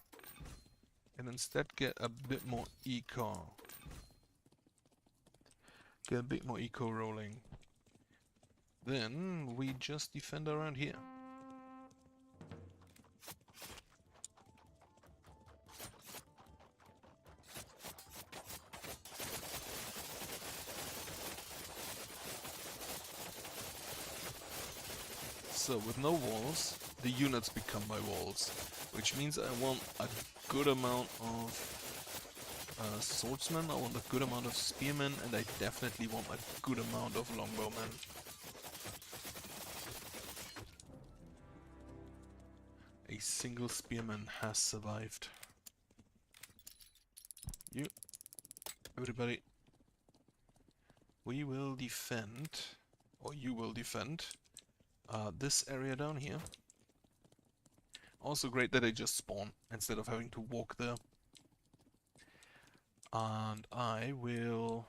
and instead get a bit more eco. Get a bit more eco rolling. Then we just defend around here. So with no walls, the units become my walls, which means I want a good amount of swordsmen, I want a good amount of spearmen, and I definitely want a good amount of longbowmen. A single spearman has survived. You, everybody, we will defend, or you will defend, this area down here. Also great that they just spawn instead of having to walk there. And I will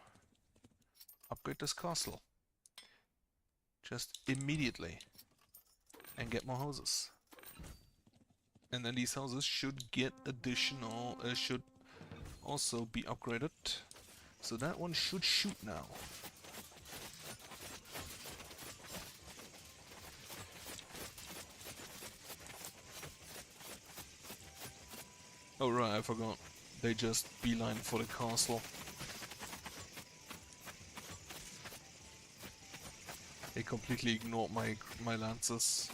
upgrade this castle. Just immediately. And get more houses. And then these houses should get additional, should also be upgraded. So that one should shoot now. Oh right, I forgot. They just beeline for the castle. They completely ignored my lances.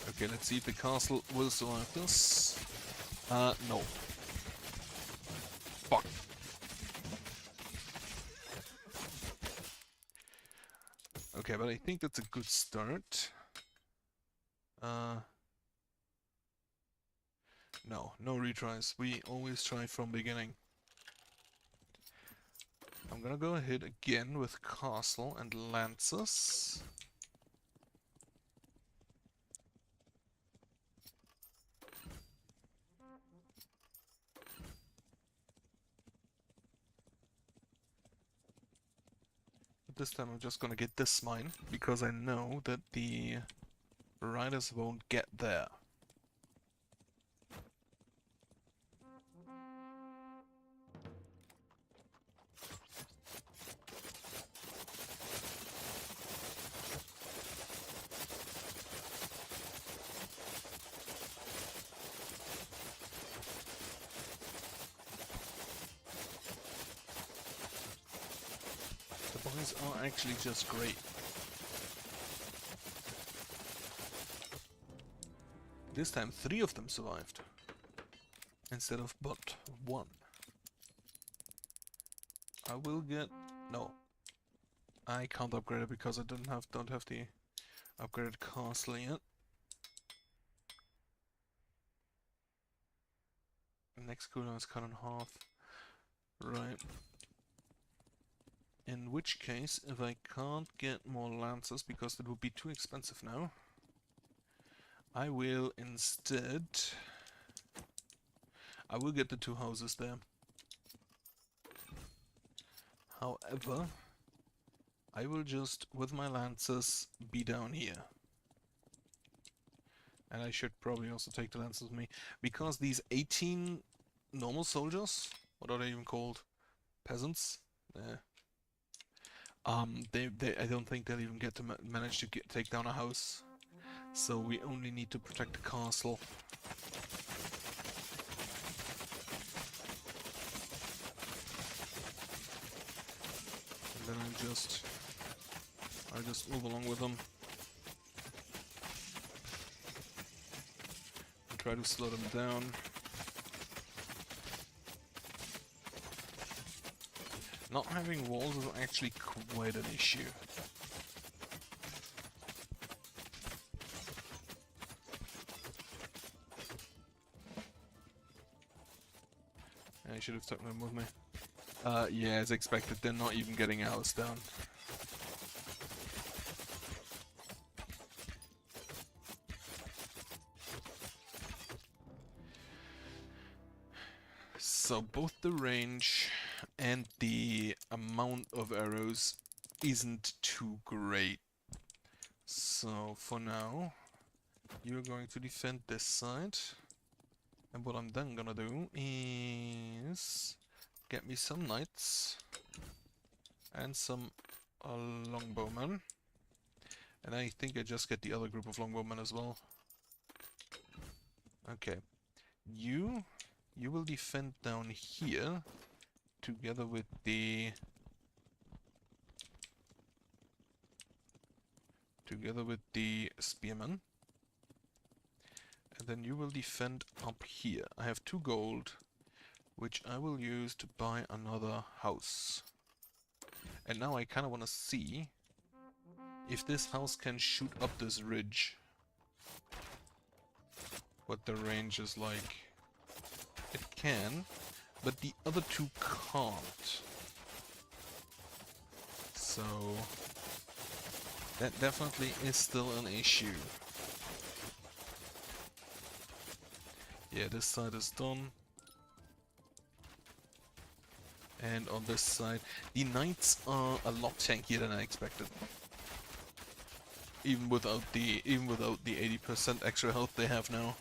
Okay, let's see if the castle will survive this. No. Fuck. Okay, but I think that's a good start. No retries. We always try from beginning. I'm gonna go ahead again with castle and lances. This time I'm just gonna get this mine, because I know that the riders won't get there. The boys are actually just great. This time 3 of them survived, instead of but 1. I will get... no. I can't upgrade it because I don't have the upgraded castle yet. Next cooldown is cut in half. Right. In which case, if I can't get more lances, because it would be too expensive now, I will instead... I will get the 2 houses there. However, I will just, with my lances, be down here. And I should probably also take the lances with me, because these 18 normal soldiers, what are they even called? Peasants? I don't think they'll even get to manage to take down a house. So we only need to protect the castle. And then I'll just move along with them. And try to slow them down. Not having walls is actually quite an issue. I should have taken them with me. Yeah, as expected, they're not even getting a house down. So both the range and the amount of arrows isn't too great. So for now, you're going to defend this side. And what I'm then gonna do is get me some knights and some longbowmen. And I think I just get the other group of longbowmen as well. Okay. You will defend down here, together with the spearman. And then you will defend up here. I have 2 gold, which I will use to buy another house. And now I kind of want to see if this house can shoot up this ridge. What the range is like. It can, but the other 2 can't. So that definitely is still an issue. Yeah, this side is done. And on this side, the knights are a lot tankier than I expected. Even without the 80% extra health they have now.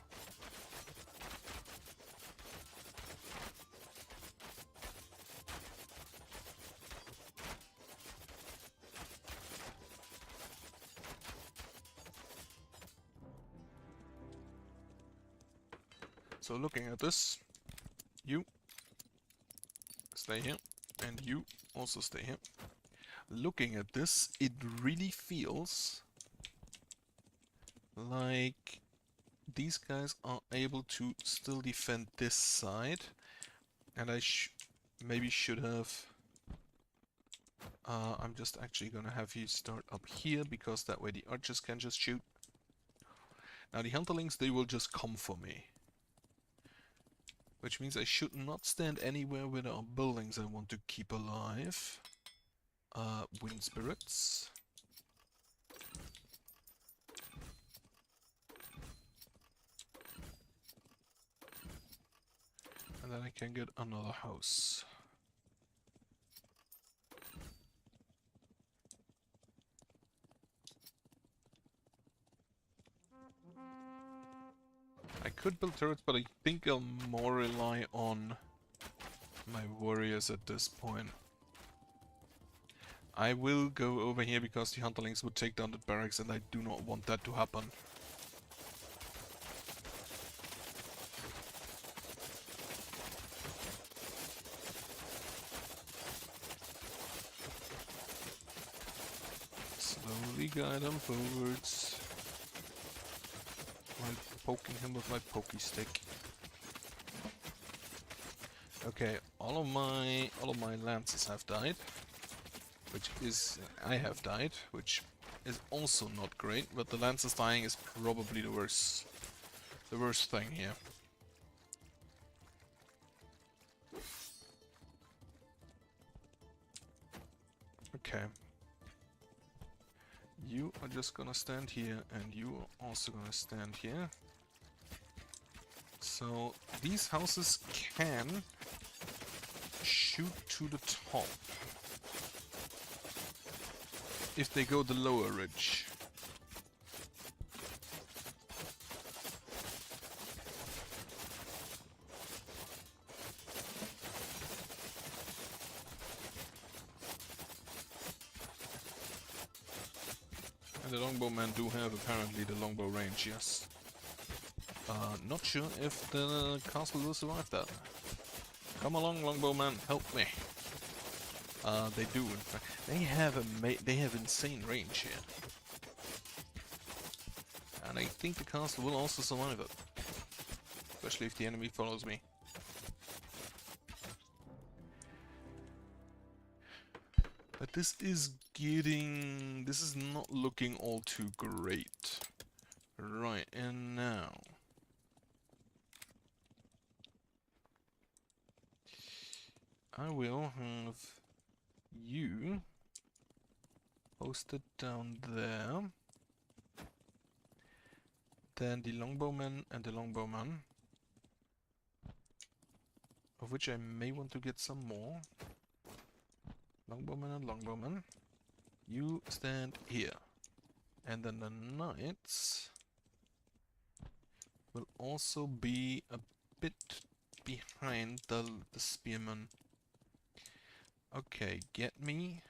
So looking at this, you stay here, and you also stay here. Looking at this, it really feels like these guys are able to still defend this side, and I maybe should have... I'm just actually gonna have you start up here, because that way the archers can just shoot. Now the hunterlings, they will just come for me. Which means I should not stand anywhere where there are buildings I want to keep alive. Wind spirits. And then I can get another house. I could build turrets, but I think I'll more rely on my warriors at this point. I will go over here because the hunterlings would take down the barracks, and I do not want that to happen. Slowly guide them forwards. While poking him with my pokey stick. Okay, all of my lances have died. Which is... I have died, which is also not great, but the lances dying is probably the worst thing here. Okay. You are just gonna stand here, and you are also gonna stand here. So these houses can shoot to the top if they go the lower ridge. And the longbowmen do have apparently the longbow range, yes. Not sure if the castle will survive that. Come along, longbowmen, help me. They do, in fact. They have insane range here. And I think the castle will also survive it. Especially if the enemy follows me. But this is not looking all too great. Right, and now... I will have you posted down there. Then the longbowmen and the longbowman, of which I may want to get some more. Longbowmen and longbowmen. You stand here. And then the knights will also be a bit behind the spearmen. Okay, get me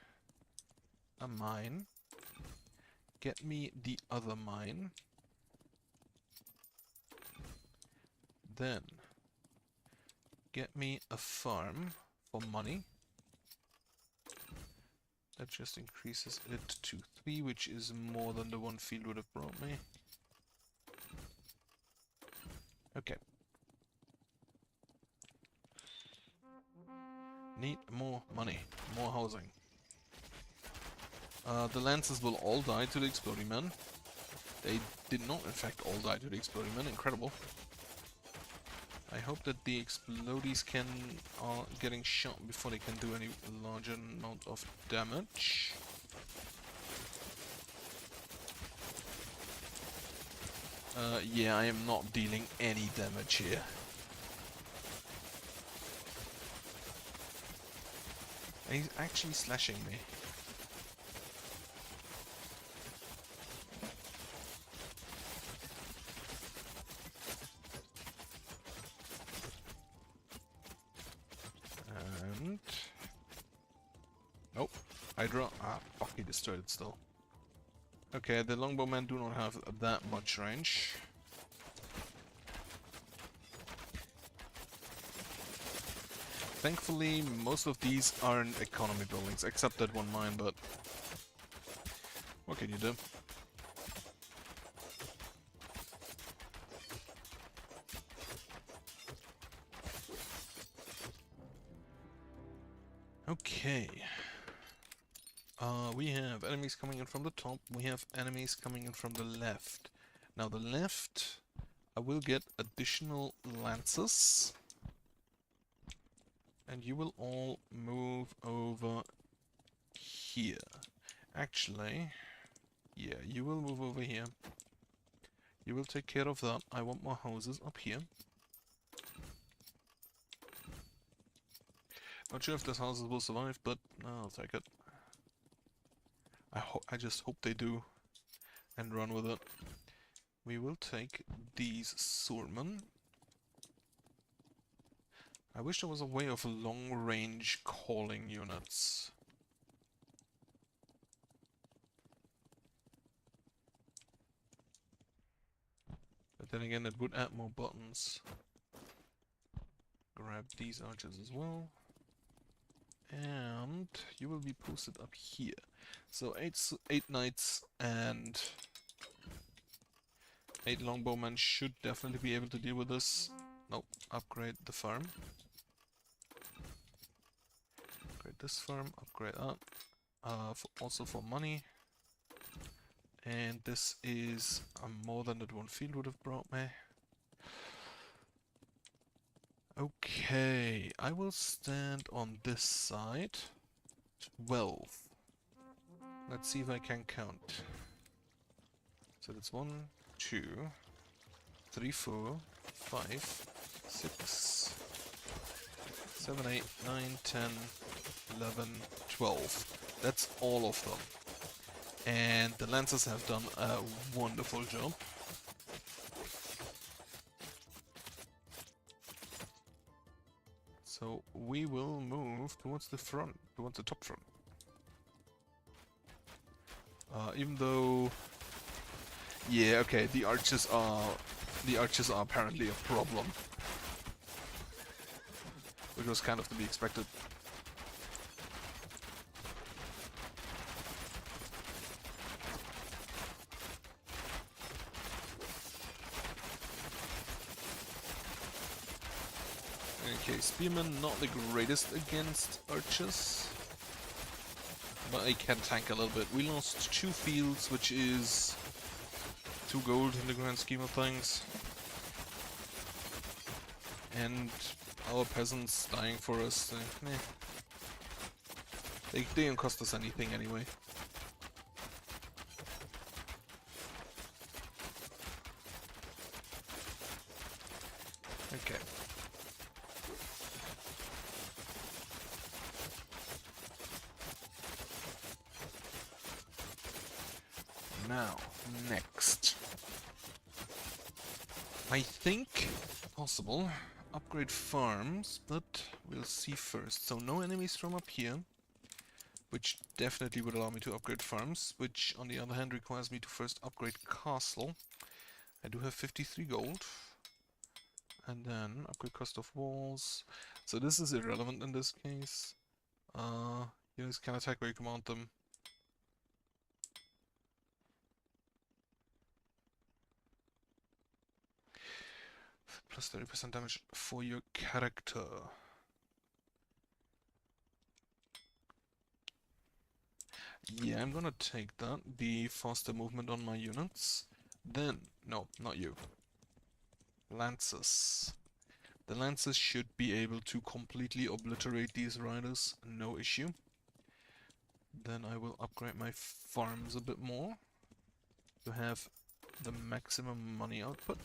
a mine. Get me the other mine. Then get me a farm for money. That just increases it to 3, which is more than the one field would have brought me. Okay. Need more money, more housing. The Lancers will all die to the Exploding Man. They did not, in fact, all die to the Exploding Man. Incredible. I hope that the Explodies are getting shot before they can do any larger amount of damage. Yeah, I am not dealing any damage here. And he's actually slashing me. And... nope. Hydra. Ah, fuck, he destroyed it still. Okay, the longbowmen do not have that much range. Thankfully, most of these aren't economy buildings, except that one mine, but... what can you do? Okay. We have enemies coming in from the top, we have enemies coming in from the left. Now the left, I will get additional lances. And you will all move over here. Actually, yeah, you will move over here. You will take care of that. I want more houses up here. Not sure if those houses will survive, but I'll take it. I just hope they do, and run with it. We will take these swordmen. I wish there was a way of long-range calling units. But then again, it would add more buttons. Grab these archers as well. And you will be posted up here. So 8 knights and 8 longbowmen should definitely be able to deal with this. Nope, upgrade the farm. Upgrade this farm, upgrade that. Also for money. And this is more than that one field would have brought me. Okay, I will stand on this side. 12. Let's see if I can count. So that's 1, 2, 3, 4, 5, 6, 7, 8, 9, 10, 11, 12. That's all of them. And the Lancers have done a wonderful job. So we will move towards the front, towards the top front. Even though, yeah, okay, the archers are apparently a problem, which was kind of to be expected. Okay, spearmen not the greatest against archers, but I can tank a little bit. We lost 2 fields, which is 2 gold in the grand scheme of things. And our peasants dying for us, they don't cost us anything anyway. Okay. Now, next. I think possible upgrade farms, but we'll see first. So no enemies from up here, which definitely would allow me to upgrade farms, which on the other hand requires me to first upgrade castle. I do have 53 gold. And then upgrade cost of walls. So this is irrelevant in this case. Units can attack where you command them. Plus 30% damage for your character. Yeah, I'm gonna take that. The faster movement on my units. Then, no, not you. Lancers. The Lancers should be able to completely obliterate these riders, no issue. Then I will upgrade my farms a bit more to have the maximum money output.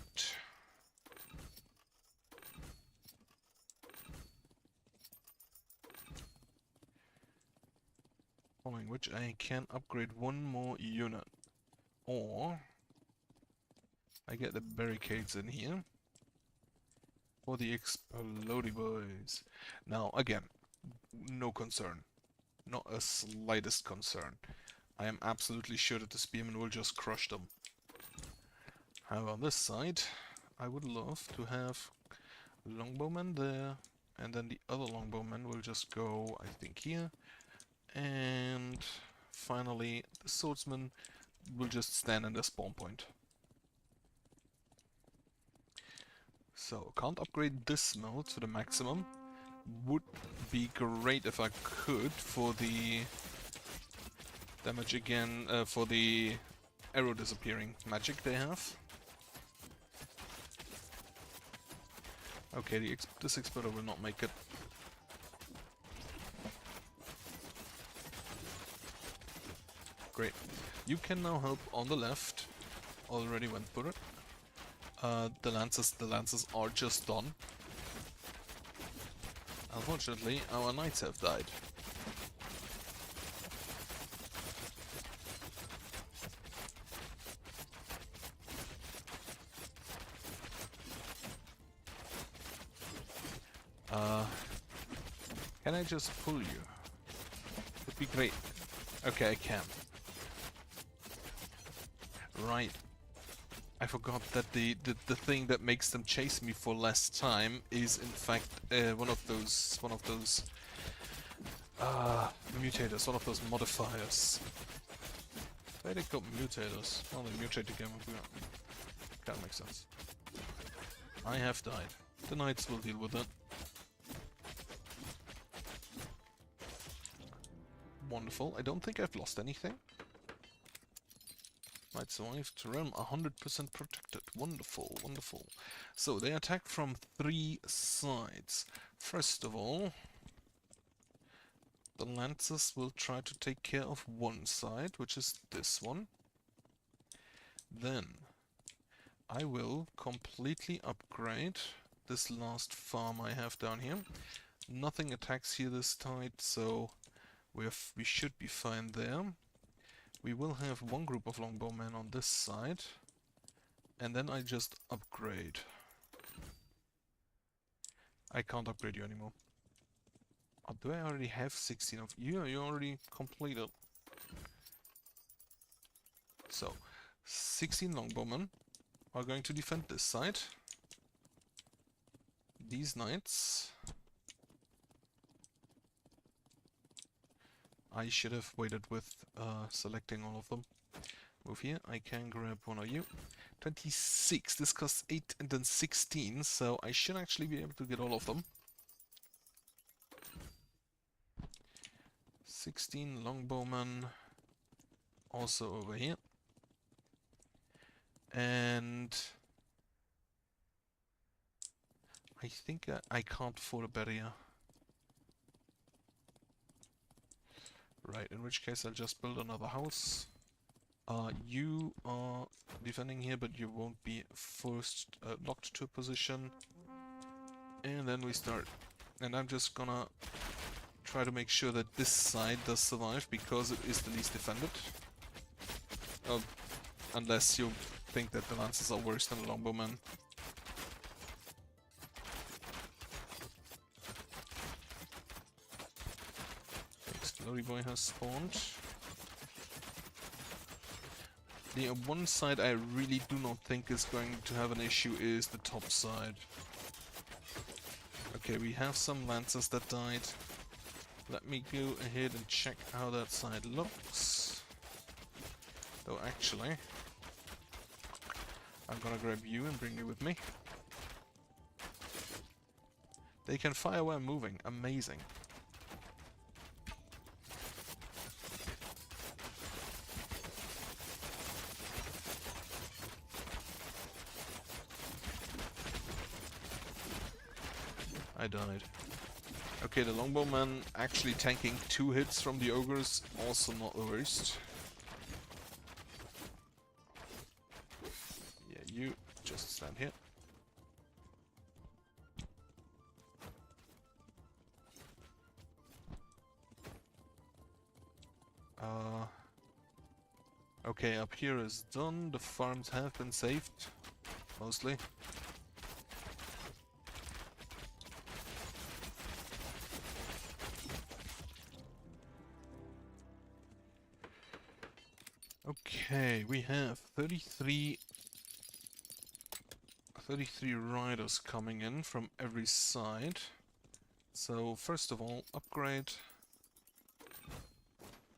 Following which I can upgrade one more unit. Or I get the barricades in here for the explodey boys. Now again, no concern. Not a slightest concern. I am absolutely sure that the spearmen will just crush them. However, on this side, I would love to have longbowmen there, and then the other longbowmen will just go, I think, here. And finally, the swordsman will just stand in the spawn point. So, can't upgrade this mill to the maximum. Would be great if I could for the damage again, for the arrow disappearing magic they have. Okay, this exploder will not make it. Great. You can now help on the left. Already went for it. The Lancers are just done. Unfortunately, our knights have died. Can I just pull you? Would be great. Okay, I can. Right. I forgot that the thing that makes them chase me for less time is in fact one of those mutators, one of those modifiers. Why they called mutators? Well, they mutate again. That makes sense. I have died. The knights will deal with it. Wonderful. I don't think I've lost anything. Might survive to realm 100% protected. Wonderful, wonderful. So they attack from 3 sides. First of all, the Lancers will try to take care of one side, which is this one. Then I will completely upgrade this last farm I have down here. Nothing attacks here this tide, so we should be fine there. We will have one group of longbowmen on this side, and then I just upgrade. I can't upgrade you anymore. Oh, do I already have 16 of you? You already completed. So, 16 longbowmen are going to defend this side. These knights... I should have waited with selecting all of them. Move here, I can grab one of you. 26, this costs 8 and then 16, so I should actually be able to get all of them. 16 longbowmen, also over here. And I think I can't afford a barrier. Right, in which case I'll just build another house. You are defending here, but you won't be first locked to a position. And then we start. And I'm just gonna try to make sure that this side does survive, because it is the least defended. Unless you think that the Lancers are worse than the Longbowmen. Explodey boy has spawned. The one side I really do not think is going to have an issue is the top side. Okay, we have some lancers that died. Let me go ahead and check how that side looks. Though actually, I'm gonna grab you and bring you with me. They can fire while moving. Amazing. I died. Okay, the longbowman actually tanking 2 hits from the ogres, also not the worst. Yeah, you just stand here. Okay, up here is done. The farms have been saved, mostly. Okay, we have 33 riders coming in from every side. So first of all, upgrade.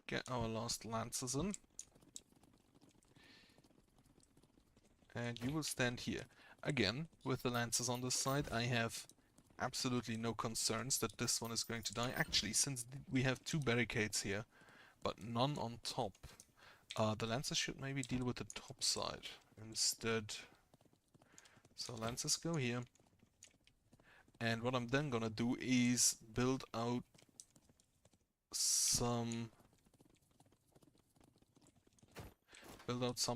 Get our last lancers in. And you will stand here. Again, with the lancers on this side, I have absolutely no concerns that this one is going to die. Actually, since we have 2 barricades here, but none on top, the lancers should maybe deal with the top side instead. So lancers go here. And what I'm then gonna do is build out some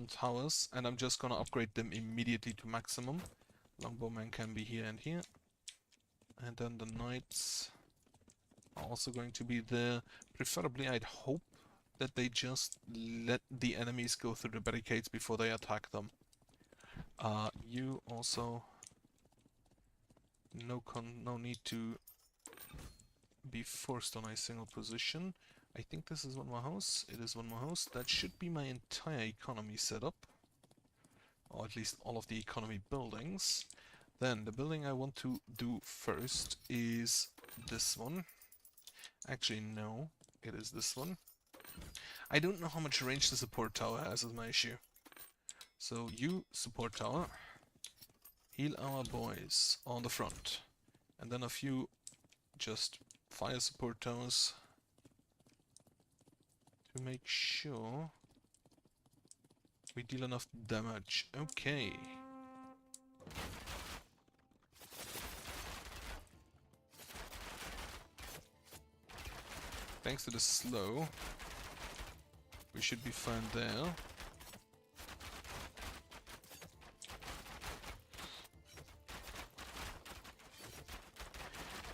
towers, and I'm just gonna upgrade them immediately to maximum. Longbowman can be here and here. And then the knights are also going to be there. Preferably, I'd hope that they just let the enemies go through the barricades before they attack them. You also... No need to be forced on a single position. I think this is one more house. It is one more house. That should be my entire economy setup. Or at least all of the economy buildings. Then the building I want to do first is this one. Actually, no. It is this one. I don't know how much range the support tower has is my issue. So you, support tower, heal our boys on the front. And then a few just fire support towers to make sure we deal enough damage. Okay. Thanks to the slow, we should be fine there.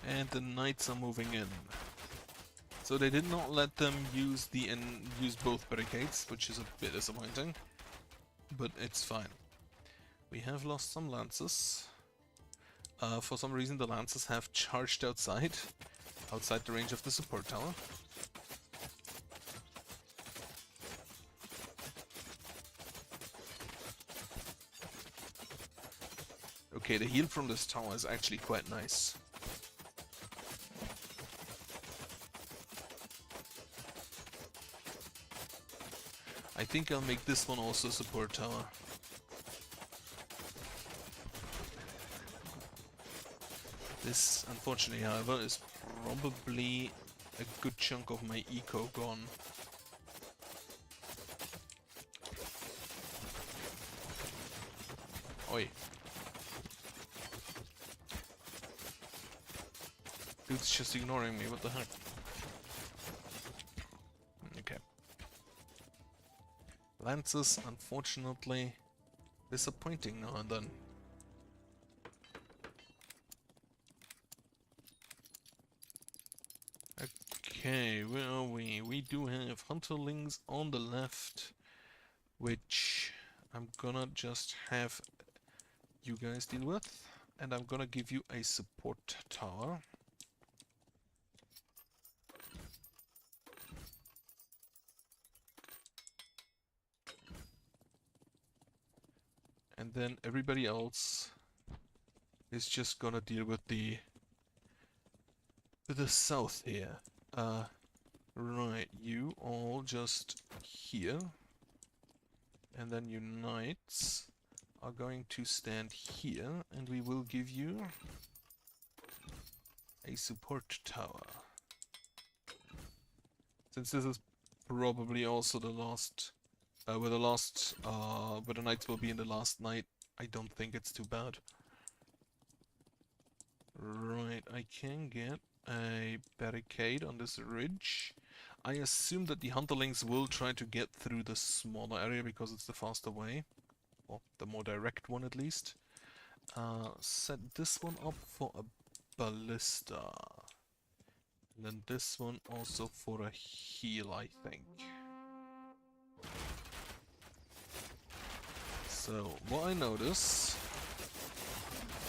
And the knights are moving in. So they did not let them use both barricades, which is a bit disappointing. But it's fine. We have lost some lances. For some reason the lances have charged outside the range of the support tower. Okay, the heal from this tower is actually quite nice. I think I'll make this one also support tower. This, unfortunately, however, is probably a good chunk of my eco gone. Oi. Dude's just ignoring me, what the heck? Okay. Lances, unfortunately, disappointing now and then. Okay, where are we? We do have hunterlings on the left, which I'm gonna just have you guys deal with, and I'm gonna give you a support tower. And then everybody else is just gonna deal with the to the south here. Right, you all just here. And then you knights are going to stand here, and we will give you a support tower. Since this is probably also the last, where the knights will be in the last night, I don't think it's too bad. Right, I can get a barricade on this ridge. I assume that the hunterlings will try to get through the smaller area because it's the faster way. Or the more direct one at least. Set this one up for a ballista. And then this one also for a heal, I think. So, what I notice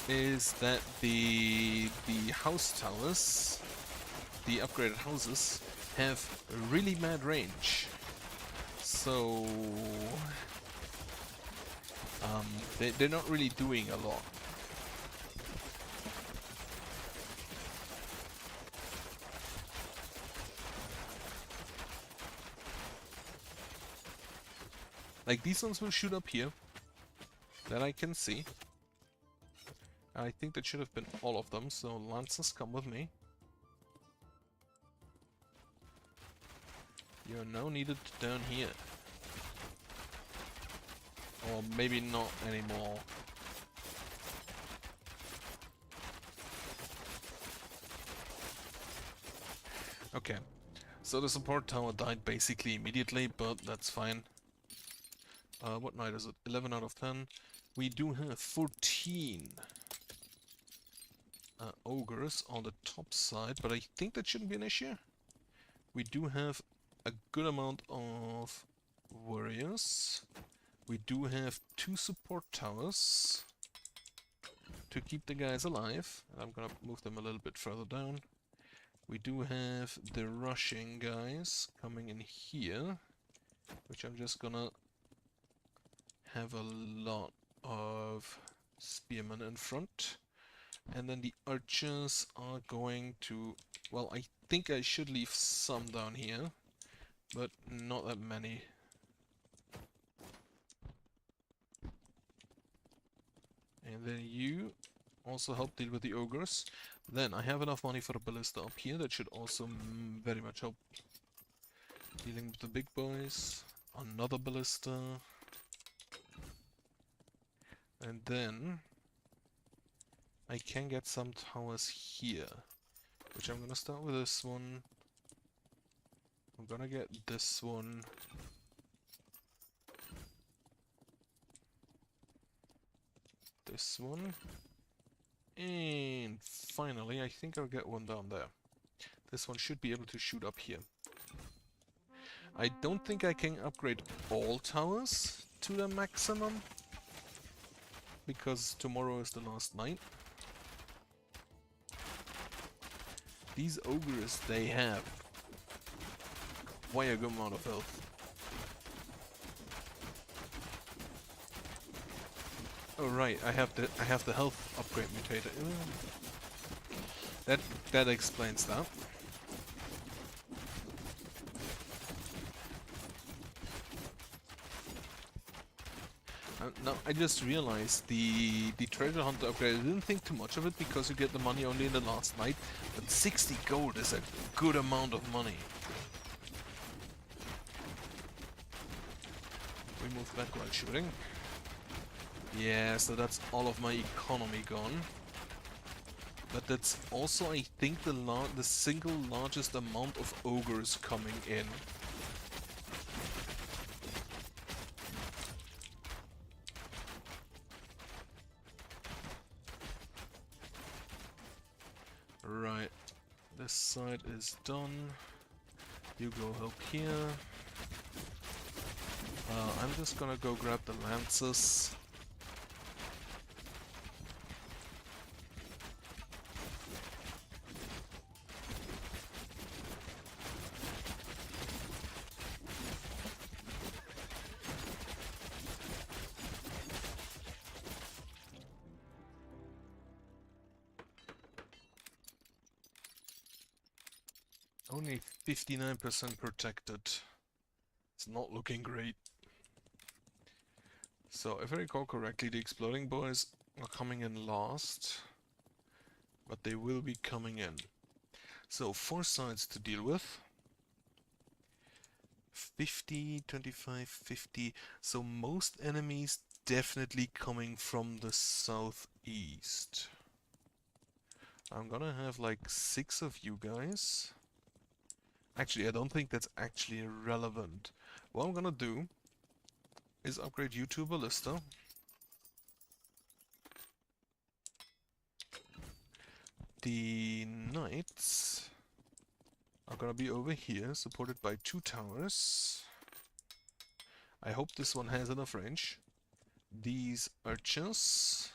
is that the house towers, the upgraded houses, have really mad range. So they're not really doing a lot. Like these ones will shoot up here, that I can see. I think that should have been all of them, so Lancers, come with me. You're now needed down here. Or maybe not anymore. Okay, so the support tower died basically immediately, but that's fine. What night is it? 11 out of 10. We do have 14 ogres on the top side, but I think that shouldn't be an issue. We do have a good amount of warriors. We do have 2 support towers to keep the guys alive. I'm gonna move them a little bit further down. We do have the rushing guys coming in here, which I'm just gonna have a lot of spearmen in front. And then the archers are going to... Well, I think I should leave some down here, but not that many. And then you also help deal with the ogres. Then I have enough money for a ballista up here that should also very much help dealing with the big boys. Another ballista. And then I can get some towers here, which I'm gonna start with this one. I'm gonna get this one. This one. And finally, I think I'll get one down there. This one should be able to shoot up here. I don't think I can upgrade all towers to the maximum, because tomorrow is the last night. These ogres, they have quite a good amount of health. Oh right, I have the health upgrade mutator. That explains that. Now I just realized the treasure hunter upgrade. I didn't think too much of it because you get the money only in the last night, but 60 gold is a good amount of money. We move back while shooting. Yeah, so that's all of my economy gone. But that's also, I think, the single largest amount of ogres coming in. Right, this side is done. You go help here. I'm just gonna go grab the lances. Only 59% protected. It's not looking great. So, if I recall correctly, the exploding boys are coming in last. But they will be coming in. So, 4 sides to deal with. 50, 25, 50. So, most enemies definitely coming from the southeast. I'm gonna have like 6 of you guys. Actually, I don't think that's actually relevant. What I'm gonna do is upgrade you to a ballista. The knights are gonna be over here, supported by 2 towers. I hope this one has enough range. These archers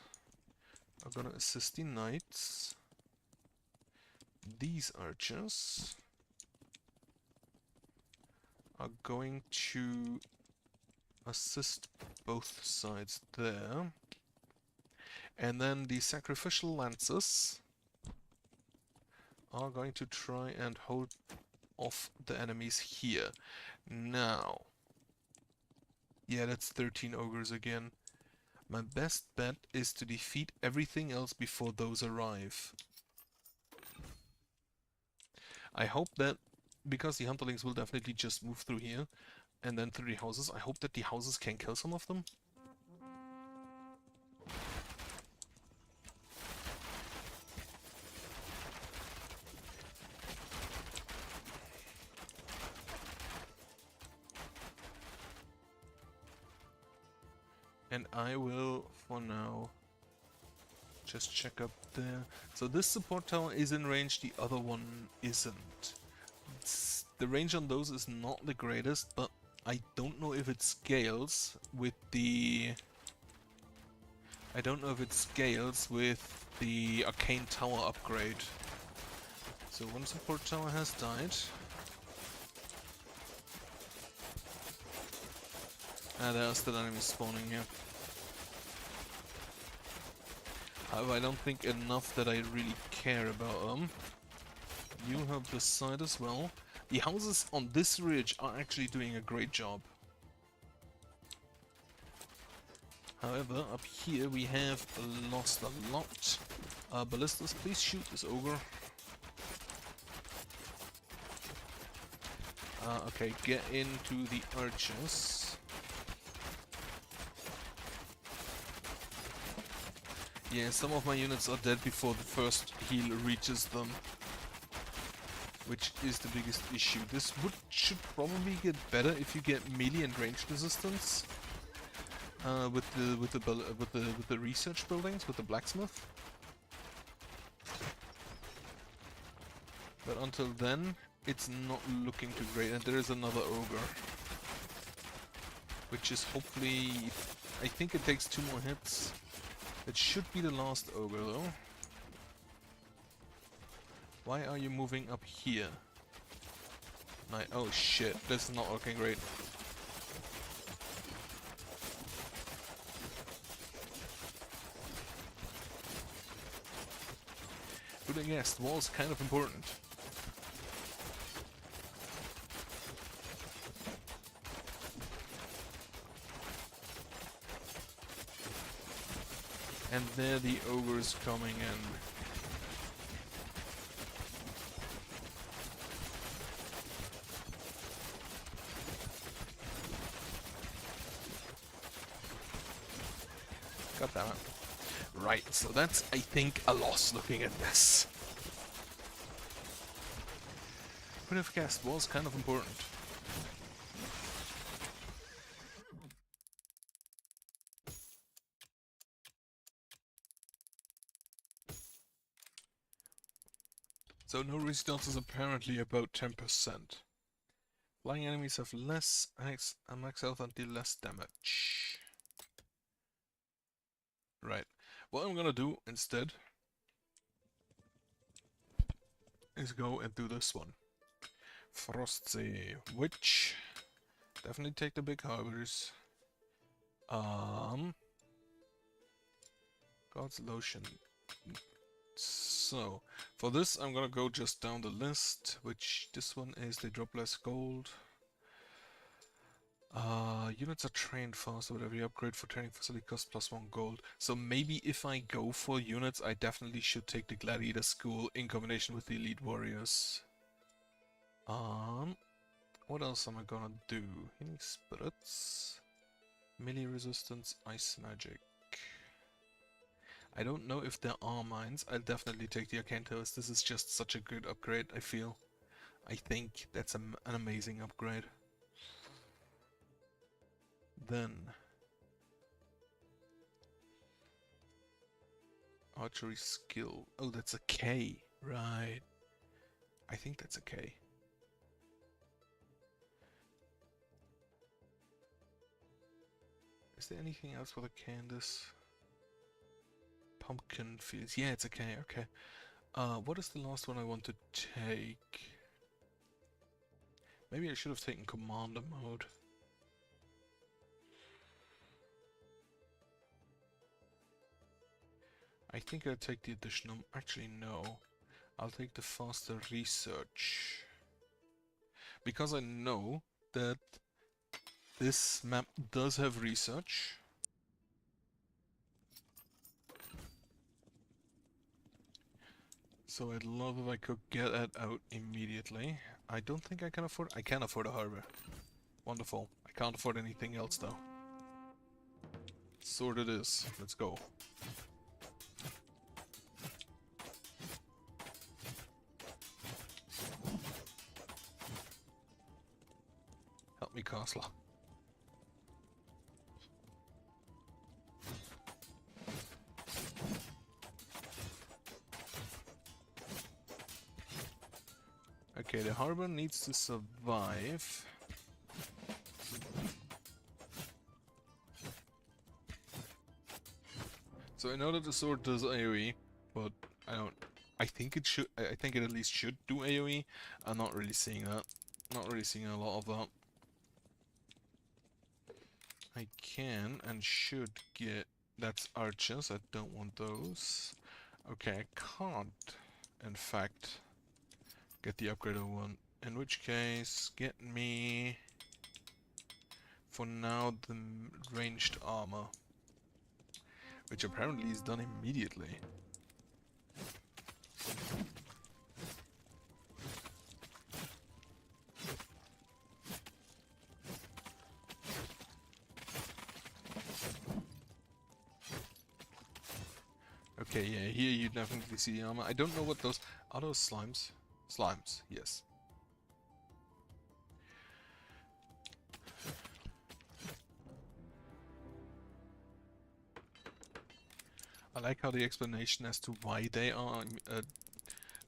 are gonna assist the knights. These archers are going to assist both sides there. And then the sacrificial lancers are going to try and hold off the enemies here. Now, yeah, that's 13 ogres again. My best bet is to defeat everything else before those arrive. I hope that, because the hunterlings will definitely just move through here, and then through the houses, I hope that the houses can kill some of them. And I will, for now, just check up there. So this support tower is in range, the other one isn't. The range on those is not the greatest, but I don't know if it scales with the... I don't know if it scales with the arcane tower upgrade. So one support tower has died. There are still enemies spawning here. However, I don't think enough that I really care about them. You help this side as well. The houses on this ridge are actually doing a great job. However, up here we have lost a lot. Ballistas, please shoot this ogre. Okay, get into the archers. Yeah, some of my units are dead before the first heal reaches them, which is the biggest issue. This should probably get better if you get melee and ranged resistance with the research buildings, with the blacksmith. But until then, it's not looking too great. And there is another ogre, which is hopefully, I think it takes 2 more hits. It should be the last ogre though. Why are you moving up here? Oh shit, this is not looking great. Who'd have guessed? Wall's kind of important. And there the ogre's coming in. God damn it. Right, so that's, I think, a loss looking at this. Would have guessed, was kind of important. So no resistance is apparently about 10%. Flying enemies have less max health and deal less damage. Right. What I'm gonna do instead is go and do this one. Frostsee Witch. Definitely take the big harbors. God's Lotion. So, for this I'm gonna go just down the list, which this one is they drop less gold. Units are trained faster, whatever you upgrade for training facility costs +1 gold. So maybe if I go for units, I definitely should take the gladiator school in combination with the elite warriors. What else am I gonna do? Healing spirits, melee resistance, ice magic. I don't know if there are mines. I'll definitely take the arcane towers. This is just such a good upgrade, I feel. I think that's an amazing upgrade. Then archery skill. Oh, that's a K. Right. I think that's a K. Is there anything else with a K in this? Pumpkin fields. Yeah, it's a K. Okay. What is the last one I want to take? Maybe I should have taken commander mode. I think I'll take the additional... Actually, no. I'll take the faster research. Because I know that this map does have research. So I'd love if I could get that out immediately. I don't think I can afford... I can afford a harbor. Wonderful. I can't afford anything else though. Sword it is. Let's go. Help me, Castler. Okay, the harbor needs to survive. So I know that the sword does AoE, but I think it should. I think it at least should do AoE. I'm not really seeing that. Not really seeing a lot of that. I can and should get... That's archers. I don't want those. Okay, I can't, in fact, get the upgraded one. In which case, get me, for now, the ranged armor. Which apparently is done immediately. Okay, yeah, here you definitely see the armor. I don't know what those... Are those slimes? Slimes, yes. I like how the explanation as to why they are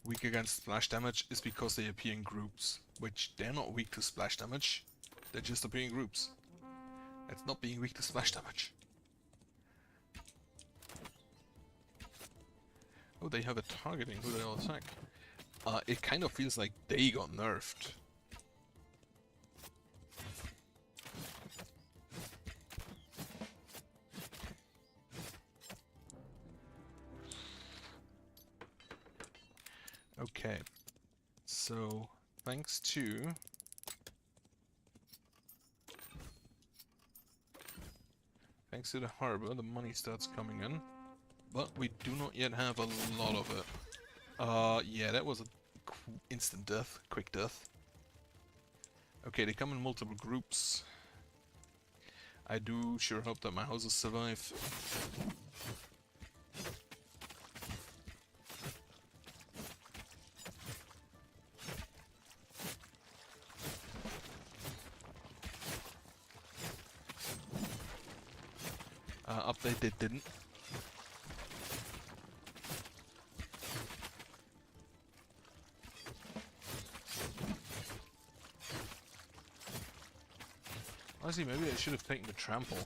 weak against splash damage is because they appear in groups. Which, they're not weak to splash damage. They just appear in groups. It's not being weak to splash damage. Oh, they have a targeting who they'll attack. It kind of feels like they got nerfed. Okay, so thanks to the harbor, the money starts coming in, but we do not yet have a lot of it. Yeah, that was a instant death, quick death. Okay, they come in multiple groups. I do sure hope that my houses survive. Update, they didn't. Honestly, maybe I should have taken the trample.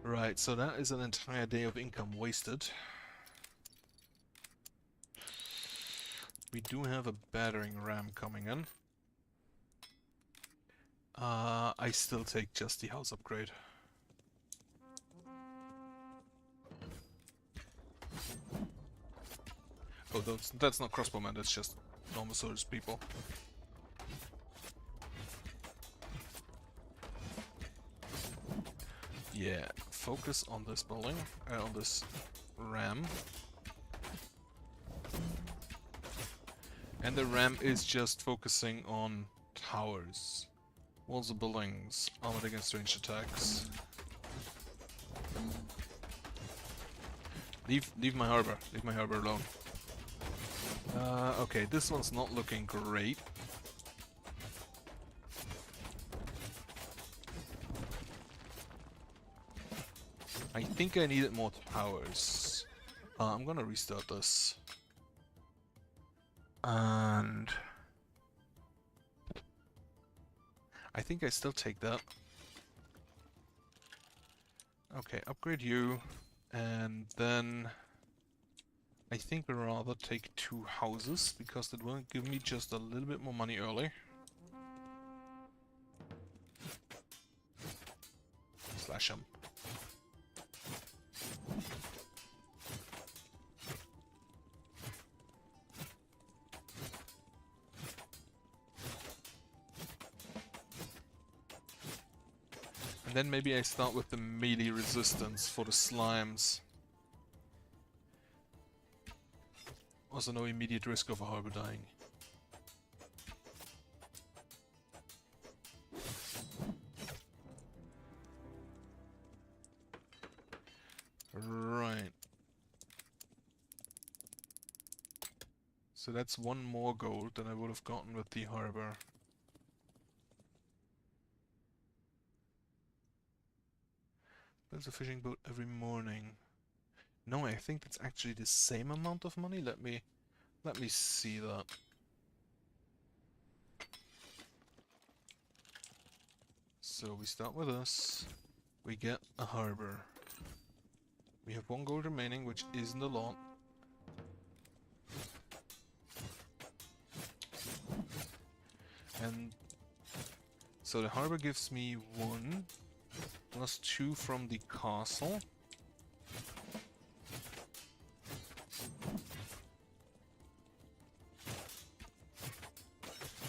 Right, so that is an entire day of income wasted. We do have a battering ram coming in. I still take just the house upgrade. Oh, that's not crossbowmen, that's just normal soldiers people. Yeah, focus on this building, on this ram. And the ram is just focusing on towers. Walls of buildings, armored against ranged attacks. Leave my harbor. Leave my harbor alone. Okay, this one's not looking great. I think I needed more towers. I'm gonna restart this. And I think I still take that. Okay, upgrade you. And then I think we'd rather take 2 houses, because that will give me just a little bit more money early. Slash them. And then maybe I start with the melee resistance for the slimes. Also no immediate risk of a harbor dying. Right. So that's 1 more gold than I would have gotten with the harbor. Builds a fishing boat every morning. No, I think that's actually the same amount of money. Let me see that. So we start with this. We get a harbor. We have 1 gold remaining, which isn't a lot. And so the harbor gives me 1 plus 2 from the castle.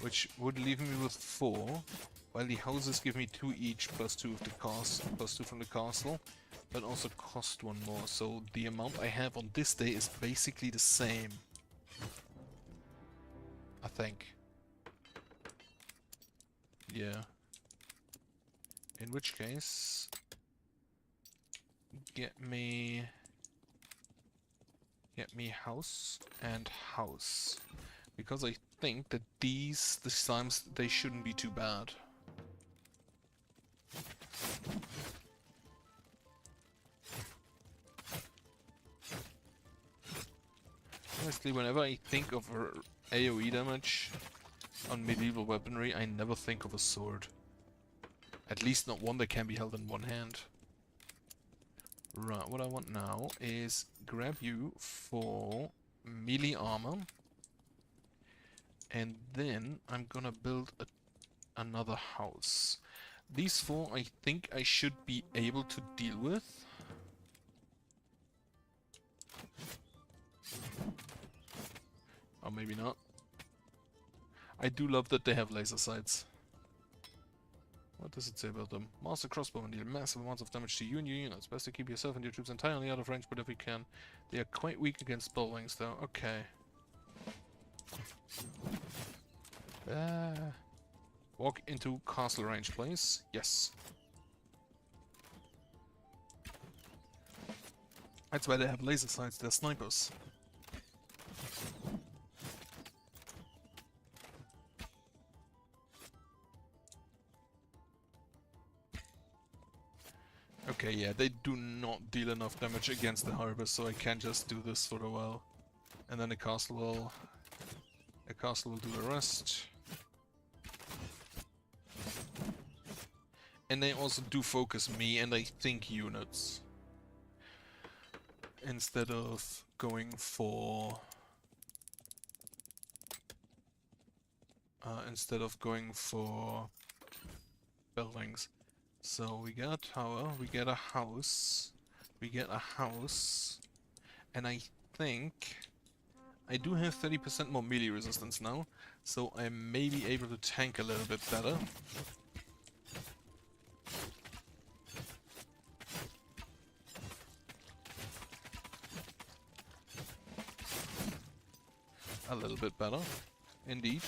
Which would leave me with 4, while the houses give me 2 each, plus 2 of the plus 2 from the castle, but also cost 1 more. So the amount I have on this day is basically the same, I think. Yeah. In which case, get me house and house, because I think that the slimes, they shouldn't be too bad. Honestly, whenever I think of AoE damage on medieval weaponry, I never think of a sword. At least not one that can be held in 1 hand. Right, what I want now is grab you for melee armor. And then I'm gonna build another house. These 4 I think I should be able to deal with. Or maybe not. I do love that they have laser sights. What does it say about them? Master crossbowmen deal massive amounts of damage to you and your units. Best to keep yourself and your troops entirely out of range, but if you can. They are quite weak against bowlings though. Okay. Walk into castle range, please. Yes. That's why they have laser sights, they're snipers. Okay, yeah, they do not deal enough damage against the harbor, so I can just do this for a while. And then the castle will do the rest. And they also do focus me and I think units. Instead of going for buildings. So we get a tower, we get a house, and I think I do have 30% more melee resistance now, so I may be able to tank a little bit better. A little bit better, indeed.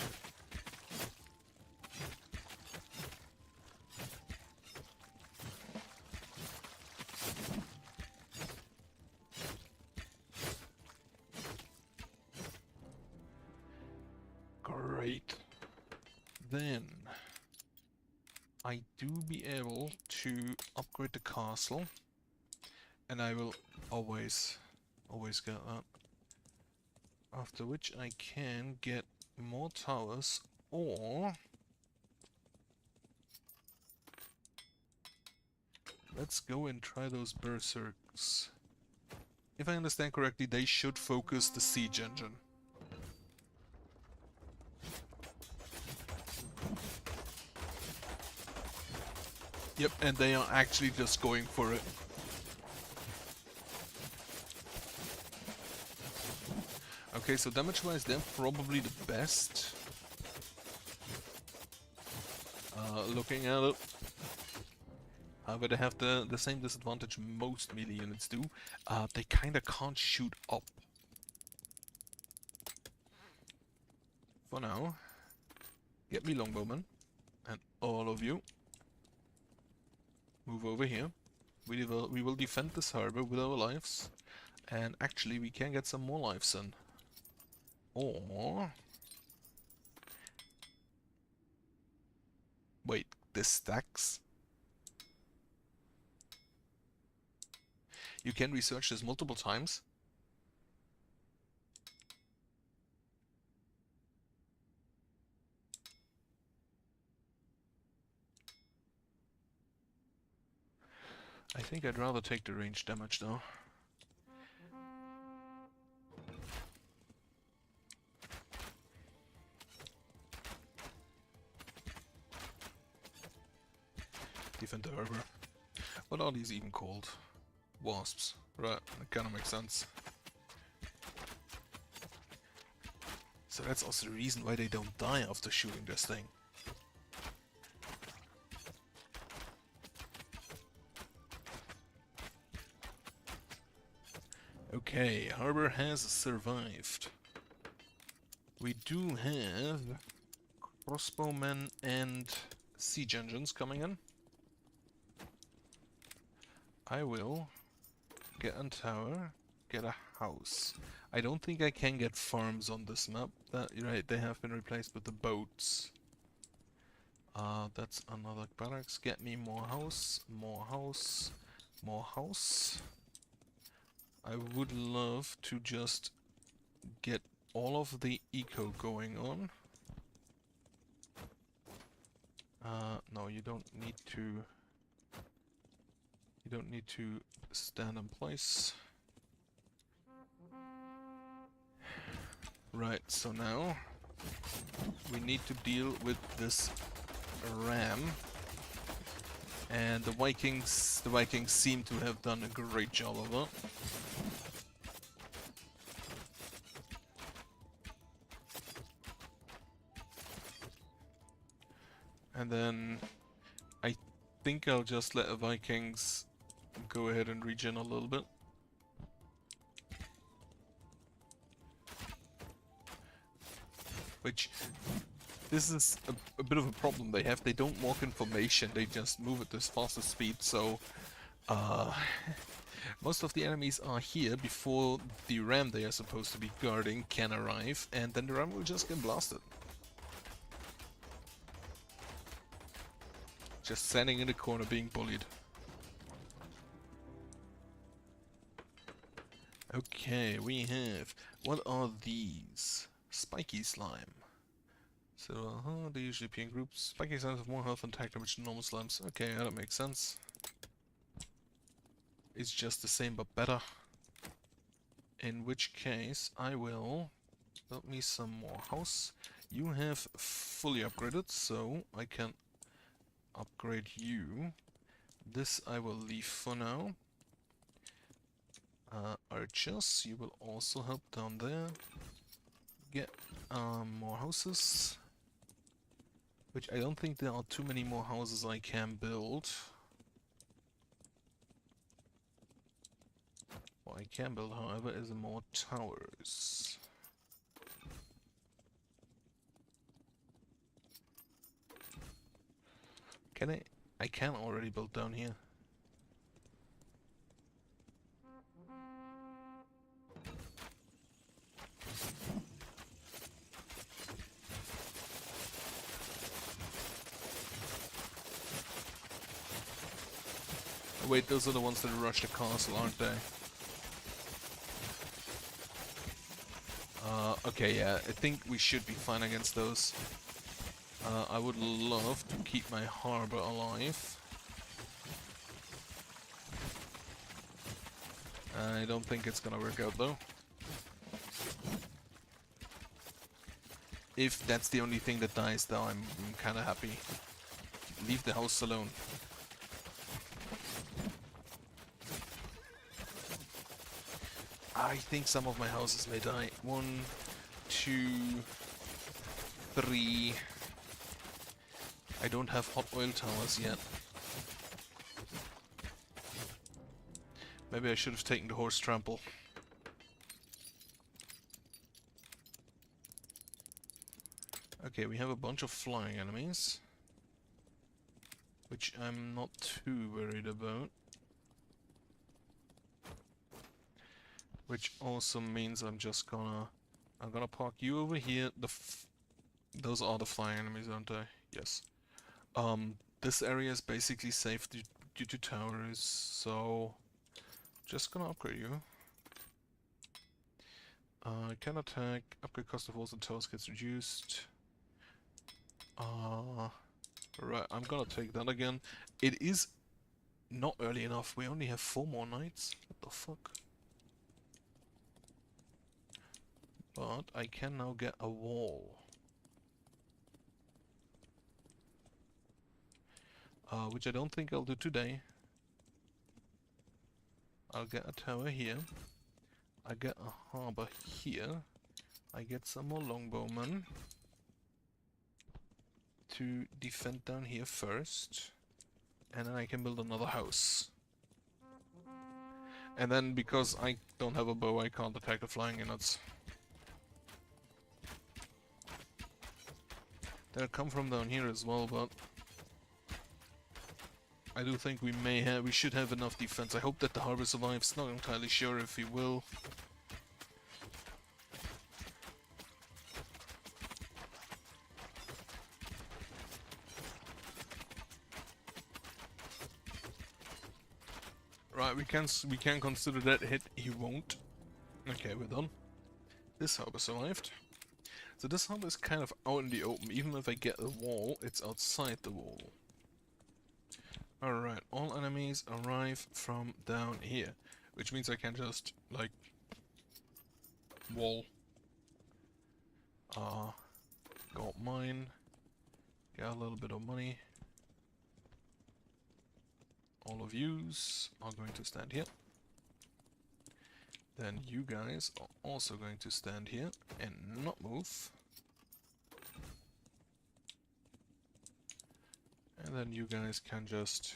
Great. Then I do be able to upgrade the castle, and I will always get that. After which I can get more towers, or let's go and try those berserks. If I understand correctly, they should focus the siege engine. Yep, and they are actually just going for it. Okay, so damage-wise, they're probably the best. Looking at it. However, they have the same disadvantage most melee units do. They kinda can't shoot up. For now. Get me longbowmen. And all of you. Move over here. We will defend this harbor with our lives. And actually, we can get some more lives in. Or... wait, this stacks? You can research this multiple times. I think I'd rather take the range damage though. Defend the harbor. What are these even called? Wasps. Right, that kinda makes sense. So that's also the reason why they don't die after shooting this thing. Okay, harbor has survived. We do have crossbowmen and siege engines coming in. I will get a tower, get a house. I don't think I can get farms on this map. You're right, they have been replaced with the boats. That's another barracks. Get me more house, more house, more house. I would love to just get all of the eco going on. No, you don't need to... you don't need to stand in place. Right, so now we need to deal with this ram. And the Vikings seem to have done a great job of it. And then I think I'll just let the Vikings go ahead and regen a little bit. Which, this is a bit of a problem they have. They don't walk in formation, they just move at this fastest speed, so most of the enemies are here before the ram they are supposed to be guarding can arrive, and then the ram will just get blasted. Just standing in the corner being bullied. Okay, we have... what are these? Spiky slime. So, they usually appear in groups. Spiky slimes have more health and attack damage than normal slimes. Okay, yeah, that makes sense. It's just the same but better. In which case, I will build me some more house. You have fully upgraded, so I can upgrade you. This I will leave for now. Archers, you will also help down there. get more houses. Which I don't think there are too many more houses I can build. What I can build, however, is more towers. Can I? I can already build down here. Oh, wait, those are the ones that rush the castle, aren't they? Okay, yeah, I think we should be fine against those. I would love to keep my harbor alive. I don't think it's gonna work out though. If that's the only thing that dies though, I'm kinda happy. Leave the house alone. I think some of my houses may die. 1, 2, 3. I don't have hot oil towers yet. Maybe I should have taken the horse trample. Okay, we have a bunch of flying enemies, which I'm not too worried about. Which also means I'm gonna park you over here. Those are the flying enemies, aren't they? Yes. This area is basically safe due to towers, so just gonna upgrade you. Can attack. Upgrade cost of walls and towers gets reduced. Right, I'm gonna take that again. It is not early enough. We only have 4 more nights. What the fuck? But I can now get a wall. Which I don't think I'll do today. I'll get a tower here. I get a harbor here. I get some more longbowmen to defend down here first. And then I can build another house. And then, because I don't have a bow, I can't attack the flying units. They'll come from down here as well, but I do think we should have enough defense. I hope that the harbor survives. Not entirely sure if he will. Right, we can consider that hit. He won't. Okay, we're done. This harbor survived. So this harbor is kind of out in the open. Even if I get a wall, it's outside the wall. Alright, all enemies arrive from down here. Which means I can just, like, wall. Got mine. Got a little bit of money. All of yous are going to stand here. Then you guys are also going to stand here and not move. And then you guys can just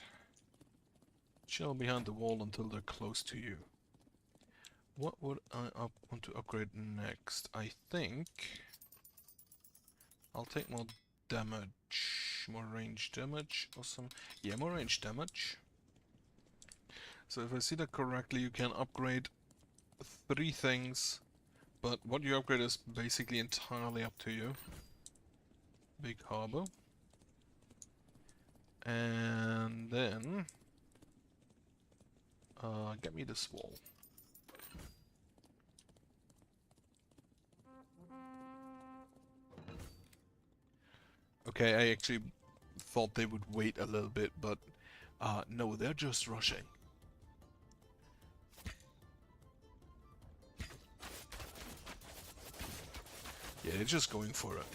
chill behind the wall until they're close to you. What would I want to upgrade next? I think I'll take more damage, more range damage, awesome. Yeah, more range damage. So if I see that correctly, you can upgrade 3 things, but what you upgrade is basically entirely up to you. Big harbor. And then get me this wall. Okay, I actually thought they would wait a little bit, but no, they're just rushing. Yeah, they're just going for it.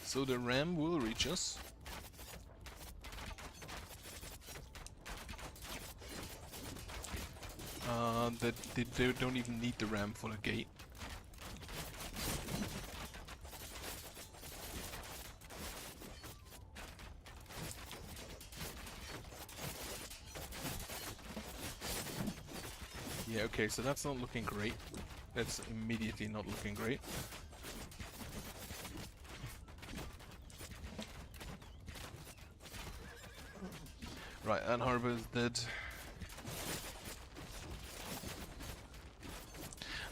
So the ram will reach us. that they don't even need the ramp for the gate. Yeah, okay, so that's not looking great. That's immediately not looking great. Right, Ann Harbor is dead.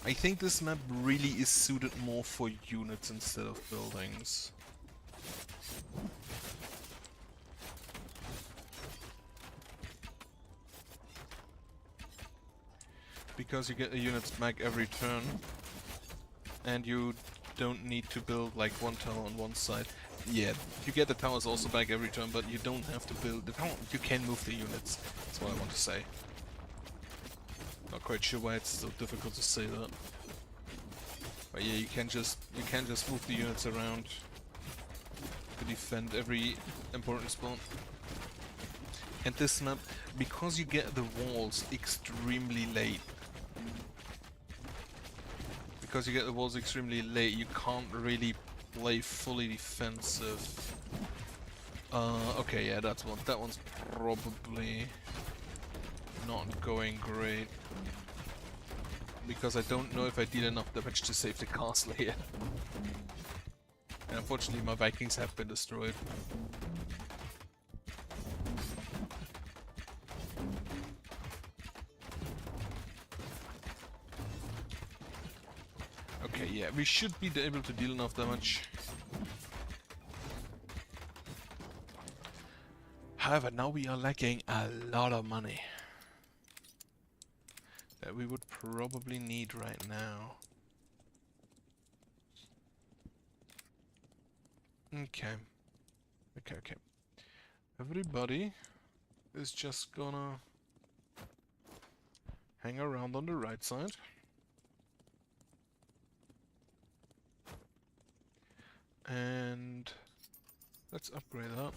I think this map really is suited more for units instead of buildings. Because you get the units back every turn, and you don't need to build like one tower on one side. Yeah, you get the towers also back every turn, but you don't have to build the tower. You can move the units. That's what I want to say. Not quite sure why it's so difficult to say that. But yeah, you can just move the units around to defend every important spot. And this map, because you get the walls extremely late. Because you get the walls extremely late, you can't really play fully defensive. Okay, yeah, that one's probably not going great. Because I don't know if I did enough damage to save the castle here. And unfortunately my Vikings have been destroyed. Okay, yeah, we should be able to deal enough damage. However, now we are lacking a lot of money. That we would probably need right now. Okay. Okay. Everybody is just gonna hang around on the right side. And let's upgrade that,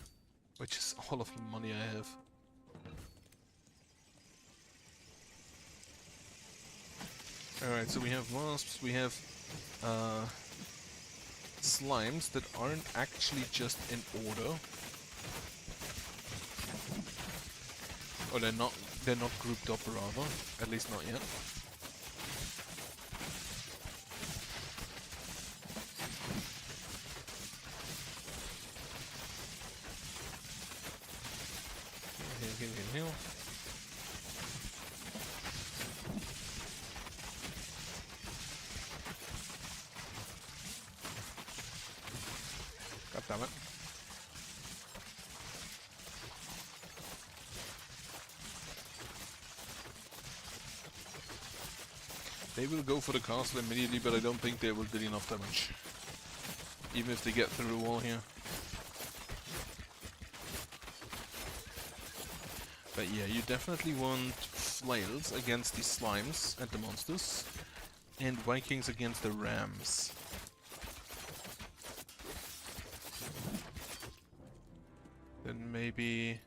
which is all of the money I have. Alright, so we have wasps, we have slimes that aren't actually just in order. Or they're not grouped up rather, at least not yet. Heal. God damn it. They will go for the castle immediately, but I don't think they will do enough damage. Even if they get through the wall here. But yeah, you definitely want flails against the slimes and the monsters, and Vikings against the rams. Then maybe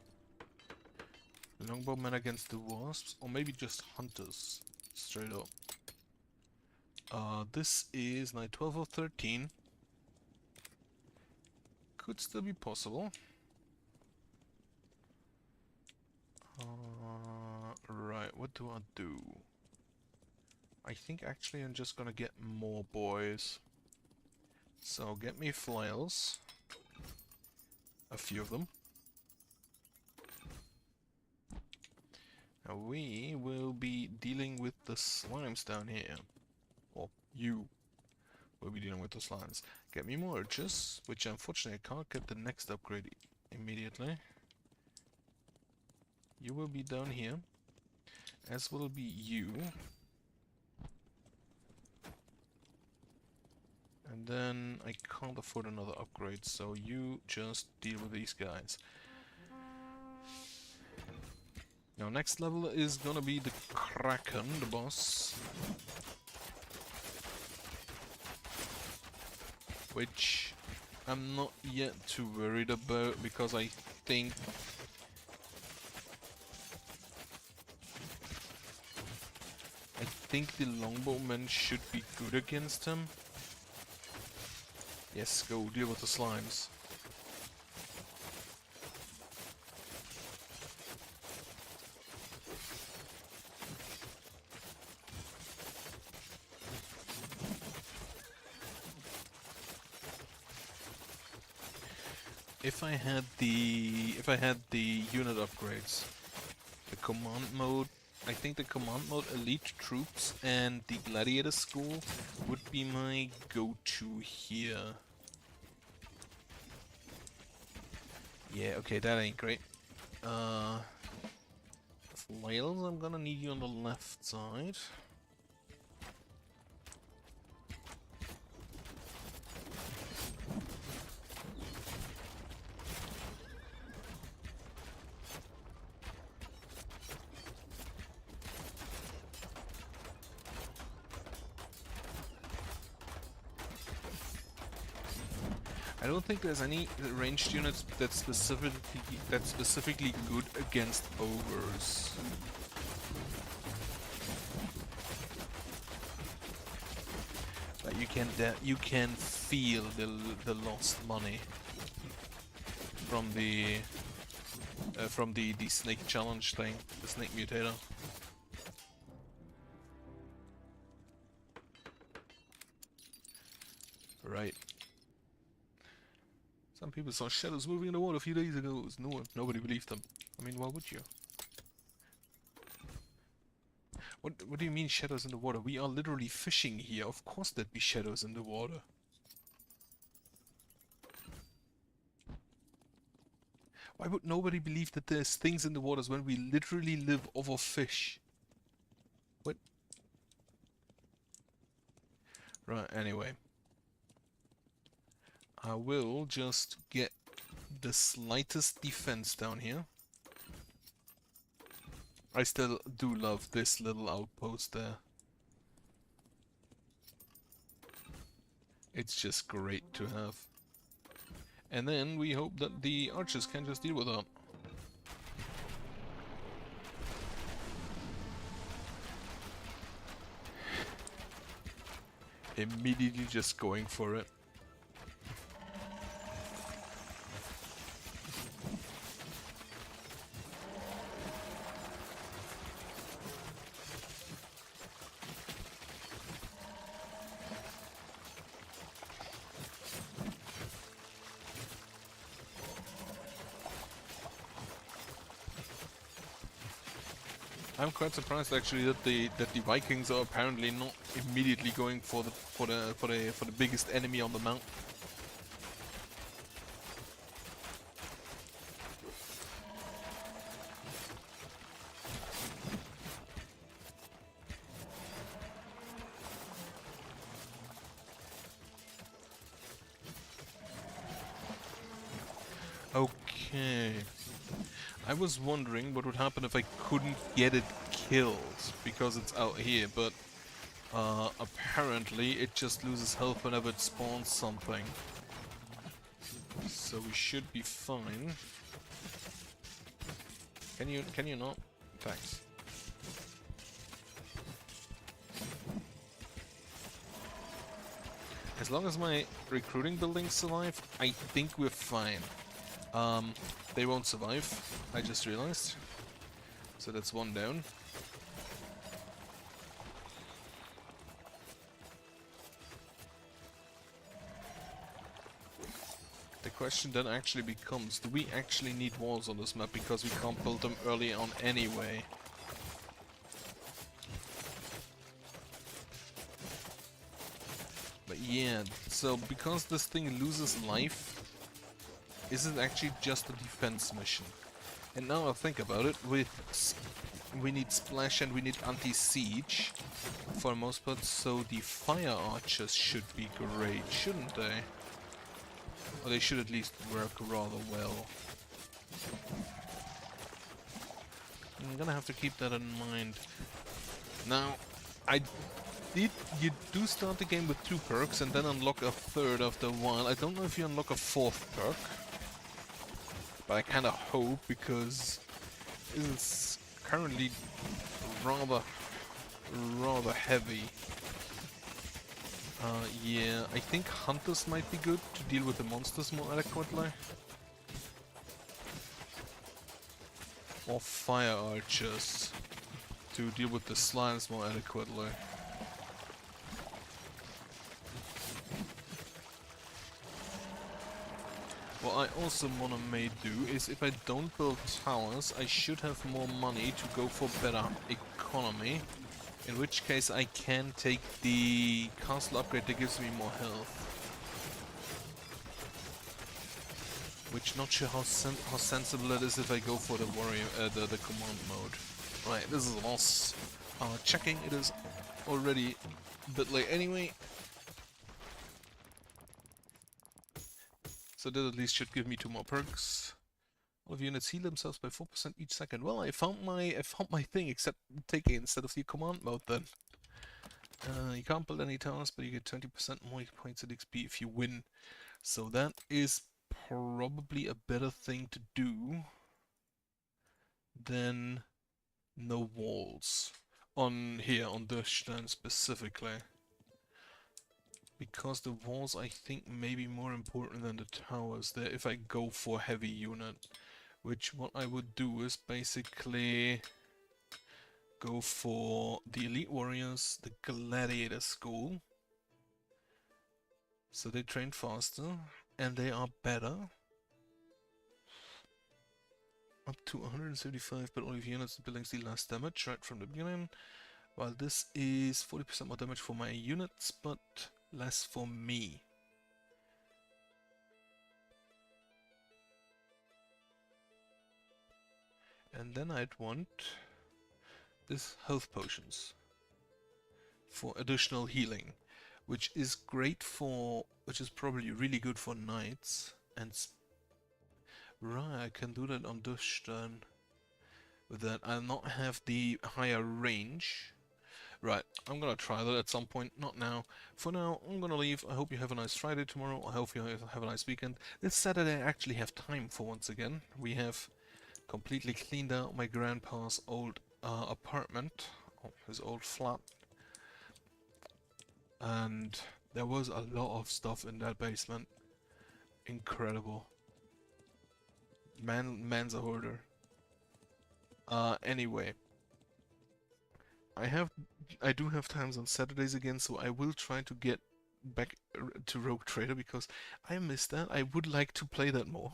longbowmen against the wasps, or maybe just hunters, straight up. This is night 12 or 13. Could still be possible. Right, what do I do? I think actually I'm just gonna get more boys. So get me flails. A few of them. Now we will be dealing with the slimes down here. Well, you will be dealing with the slimes. Get me more archers, which unfortunately I can't get the next upgrade immediately. You will be down here, as will be you. And then I can't afford another upgrade, so you just deal with these guys. Now next level is gonna be the Kraken, the boss. Which I'm not yet too worried about, because I think think the longbowmen should be good against him. Yes, go deal with the slimes. If I had the unit upgrades, the command mode, I think the command mode elite troops and the gladiator school would be my go-to here. Yeah, okay, that ain't great. Flails, I'm gonna need you on the left side. I don't think there's any ranged units that's specifically good against ogres. Like you can feel the lost money from the snake challenge thing, the snake mutator. Right. Some people saw shadows moving in the water a few days ago. Nobody believed them. I mean, why would you? What do you mean shadows in the water? We are literally fishing here. Of course there'd be shadows in the water. Why would nobody believe that there's things in the waters when we literally live off of fish? What? Right, anyway. I will just get the slightest defense down here. I still do love this little outpost there. It's just great to have. And then we hope that the archers can just deal with that. Immediately just going for it. I'm quite surprised actually that the Vikings are apparently not immediately going for the biggest enemy on the mount. Okay. I was wondering what would happen if I couldn't get it killed, because it's out here, but apparently it just loses health whenever it spawns something. So we should be fine. Can you not? Thanks. As long as my recruiting buildings survive, I think we're fine. They won't survive, I just realized. So that's one down. The question then actually becomes, do we actually need walls on this map because we can't build them early on anyway? But yeah, so because this thing loses life, is it actually just a defense mission? And now I think about it, we need splash and we need anti-siege for the most part, so the fire archers should be great, shouldn't they? Or they should at least work rather well. I'm gonna have to keep that in mind. Now, you do start the game with 2 perks and then unlock a third after a while. I don't know if you unlock a 4th perk, but I kinda hope, because it's currently rather rather heavy. Yeah, I think hunters might be good to deal with the monsters more adequately. Or fire archers to deal with the slimes more adequately. What I also wanna may do is if I don't build towers, I should have more money to go for better economy. In which case I can take the castle upgrade that gives me more health. Which not sure how sensible it is if I go for the warrior, the command mode. Right, this is a loss. Checking, it is already a bit late anyway. So that at least should give me 2 more perks. All of units heal themselves by 4% each second. Well, I found my thing, except taking instead of the command mode then. You can't build any towers, but you get 20% more points at XP if you win. So that is probably a better thing to do than no walls. On here, on the Stern specifically. Because the walls I think may be more important than the towers there if I go for heavy unit. Which what I would do is basically go for the elite warriors, the gladiator school. So they train faster and they are better. Up to 175, but only if units and buildings deal less damage right from the beginning. While this is 40% more damage for my units, but less for me. And then I'd want this health potions for additional healing, which is great for, which is probably really good for knights. And right, I can do that on Dushtan. With that, I'll not have the higher range. Right, I'm gonna try that at some point, not now. For now, I'm gonna leave. I hope you have a nice Friday tomorrow. I hope you have a nice weekend. This Saturday I actually have time for once again. We have completely cleaned out my grandpa's old apartment, his old flat. And there was a lot of stuff in that basement. Incredible. Man's a hoarder. Anyway. I do have times on Saturdays again, so I will try to get back to Rogue Trader because I miss that. I would like to play that more.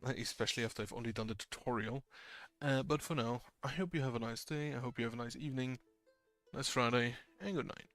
Especially after I've only done the tutorial. But for now, I hope you have a nice day, I hope you have a nice evening, nice Friday, and good night.